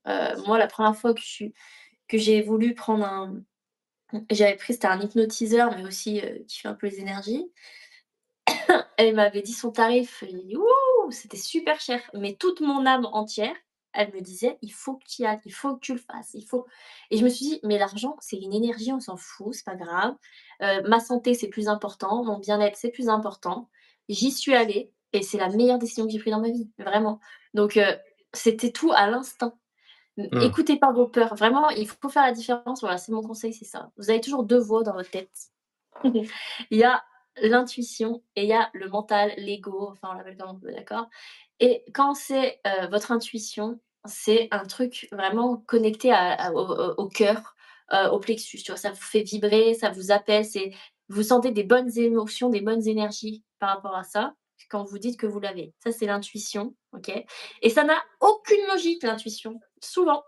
Moi, la première fois que j'ai voulu prendre j'avais pris, c'était un hypnotiseur, mais aussi, qui fait un peu les énergies. Elle m'avait dit son tarif, j'ai dit: «Ouh!» C'était super cher, mais toute mon âme entière, elle me disait: «Il faut que tu y ailles, il faut que tu le fasses, il faut». Et je me suis dit: «Mais l'argent, c'est une énergie, on s'en fout, c'est pas grave. Ma santé, c'est plus important, mon bien-être, c'est plus important». J'y suis allée et c'est la meilleure décision que j'ai prise dans ma vie, vraiment. Donc c'était tout à l'instinct. Mmh. Écoutez pas vos peurs, vraiment, il faut faire la différence, voilà, c'est mon conseil, c'est ça. Vous avez toujours 2 voix dans votre tête. Il y a l'intuition et il y a le mental, l'ego, enfin on l'appelle comme on veut, d'accord? Et quand c'est, votre intuition, c'est un truc vraiment connecté au cœur, au plexus, tu vois? Ça vous fait vibrer, ça vous appelle, vous sentez des bonnes émotions, des bonnes énergies par rapport à ça, quand vous dites que vous l'avez. Ça, c'est l'intuition, OK? Et ça n'a aucune logique l'intuition, souvent.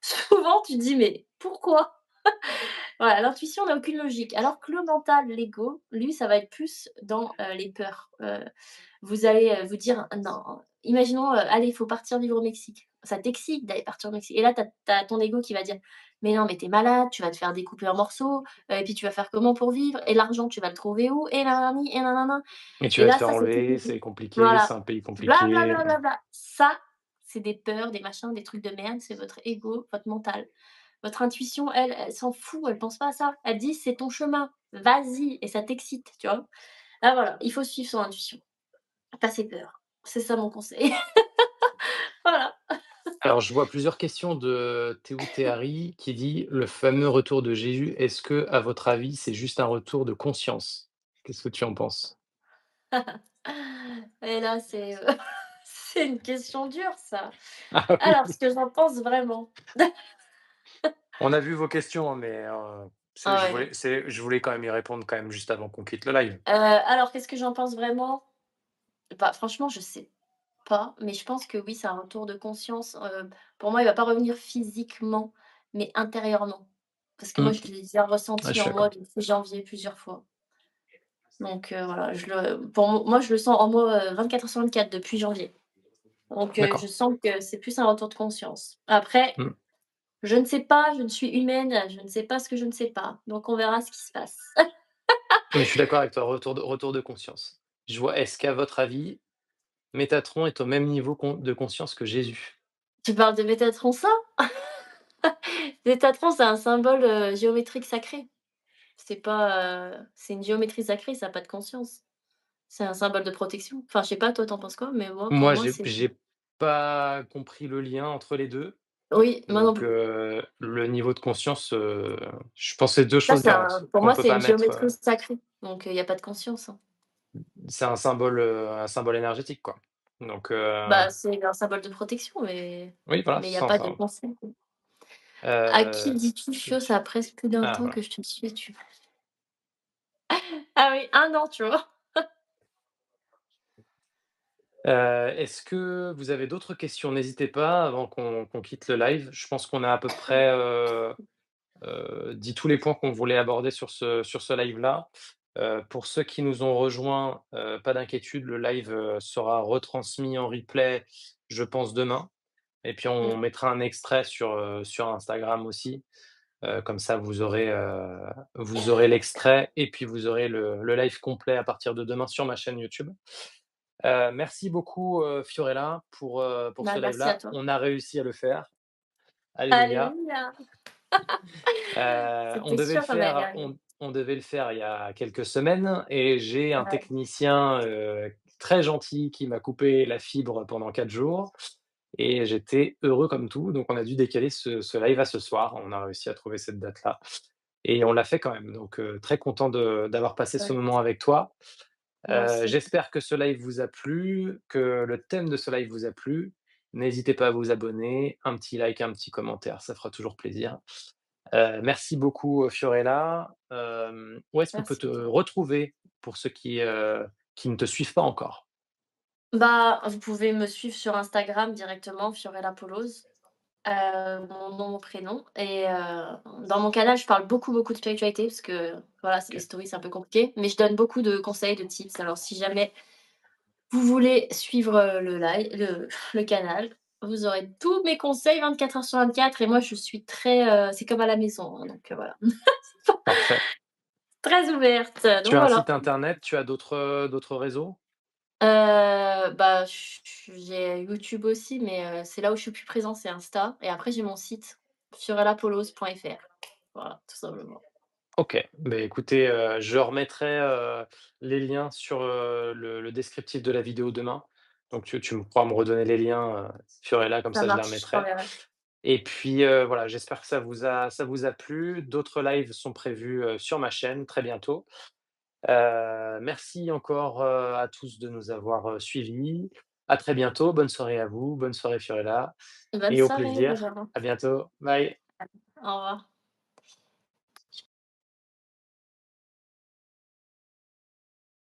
Souvent tu te dis: «Mais pourquoi?» Voilà, l'intuition n'a aucune logique. Alors que le mental, l'ego, lui, ça va être plus dans, les peurs. Vous allez, vous dire: «Non», imaginons, «Allez, il faut partir vivre au Mexique». Ça t'excite d'aller partir au Mexique et là, tu as ton ego qui va dire: «Mais non, mais tu es malade, tu vas te faire découper en morceaux, et puis tu vas faire comment pour vivre? Et l'argent, tu vas le trouver où? Et nanani et nanana». Et tu Et vas te là, faire ça, c'est ton enlever, ego. c'est compliqué, c'est Voilà. un pays Bla bla compliqué. bla bla bla. Ça, c'est des peurs, des machins, des trucs de merde, c'est votre ego, votre mental. Votre intuition, elle s'en fout, elle pense pas à ça. Elle dit: «C'est ton chemin, vas-y» et ça t'excite, tu vois? Ah voilà, il faut suivre son intuition, pas ses peurs. C'est ça mon conseil. Voilà. Alors, je vois plusieurs questions de Théo Théari qui dit: «Le fameux retour de Jésus, est-ce que, à votre avis, c'est juste un retour de conscience?» Qu'est-ce que tu en penses? Et là, c'est, c'est une question dure ça. Ah oui, Alors, ce que j'en pense vraiment. on a vu vos questions, hein, mais Ah ouais. je voulais quand même y répondre quand même juste avant qu'on quitte le live. Alors qu'est-ce que j'en pense vraiment? Bah, franchement, je sais pas, mais je pense que oui, c'est un retour de conscience. Pour moi, il va pas revenir physiquement, mais intérieurement. Parce que moi, Mmh. je l'ai déjà Ouais, je ressenti suis en moi d'accord. depuis janvier plusieurs fois. Donc voilà, moi, je le sens en moi, 24 heures sur 24 depuis janvier. Donc je D'accord. sens que c'est plus un retour de conscience. Après, Mmh. je ne sais pas, je ne suis humaine, je ne sais pas ce que je ne sais pas. Donc on verra ce qui se passe. Mais je suis d'accord avec toi, retour de conscience. Je vois, est-ce qu'à votre avis, Métatron est au même niveau de conscience que Jésus? Tu parles de Métatron ça? Métatron, c'est un symbole, géométrique sacré. C'est pas, c'est une géométrie sacrée, ça a pas de conscience. C'est un symbole de protection. Enfin, je sais pas, toi, tu en penses quoi? Mais moi, pour Moi, moi, c'est j'ai pas compris le lien entre les 2. oui, moi non Donc plus. le niveau de conscience, je pense que c'est 2 Ça, choses différentes pour qu'on moi, peut c'est pas une mettre, géométrie sacrée. Donc il y a pas de conscience, hein. c'est un symbole énergétique, quoi. Donc Bah, c'est un symbole de protection, oui, voilà, mais il y c'est a ça, pas de enfin, conscience. À qui heu, dis-tu, Fio? Ça a presque plus d'un ah temps que voilà. je te suis, tu Ah oui, 1 an, tu vois? Est-ce que vous avez d'autres questions? N'hésitez pas avant qu'on quitte le live. Je pense qu'on a à peu près, dit tous les points qu'on voulait aborder sur ce live-là. Pour ceux qui nous ont rejoints, pas d'inquiétude, le live, sera retransmis en replay, je pense demain et puis on Mmh, mettra un extrait sur Instagram aussi. Comme ça vous aurez l'extrait et puis vous aurez le live complet à partir de demain sur ma chaîne YouTube. Merci beaucoup, Fiorella pour bah, ce merci à live-là. toi. On a réussi à le faire. Alléluia. Alléluia! On C'était devait le sûr qu'on allait y faire arriver. on devait le faire il y a quelques semaines et j'ai un Ouais, technicien, très gentil qui m'a coupé la fibre pendant 4 jours et j'étais heureux comme tout, donc on a dû décaler ce live à ce soir. On a réussi à trouver cette date-là et on l'a fait quand même, donc très content d'avoir passé ce ouais, moment avec toi. moi aussi. J'espère que ce live vous a plu, que le thème de ce live vous a plu. N'hésitez pas à vous abonner, un petit like, un petit commentaire, ça fera toujours plaisir. Merci beaucoup, Fiorella. Où est-ce qu'on peut Merci te à toi. retrouver pour ceux qui ne te suivent pas encore? Bah, vous pouvez me suivre sur Instagram directement, Fiorella Pauloz, mon nom, mon prénom et dans mon canal, je parle beaucoup, beaucoup de spiritualité parce que voilà, c'est les OK. stories, c'est un peu compliqué, mais je donne beaucoup de conseils, de tips. Alors si jamais vous voulez suivre, le canal, vous aurez tous mes conseils 24 heures sur 24 et moi je suis très, c'est comme à la maison, hein, donc voilà. Parfait. Très ouverte, Tu donc as un voilà. site internet? Tu as d'autres réseaux? Bah, j'ai YouTube aussi, mais c'est là où je suis plus présente, c'est Insta et après j'ai mon site fiorellapauloz.fr. Voilà, tout simplement. OK. Beh, écoutez, je remettrai, les liens sur, le descriptif de la vidéo demain. Donc tu pourras me redonner les liens, Fiorella, comme Ça ça je les marche, je remettrai. t'enverrai. Et puis, voilà, j'espère que ça vous a plu. D'autres lives sont prévus, sur ma chaîne très bientôt. Merci encore, à tous de nous avoir, suivis. À très bientôt. Bonne soirée à vous. Bonne soirée Fiorella Bonne et au soirée, plaisir. Benjamin. À bientôt. Bye. Au revoir.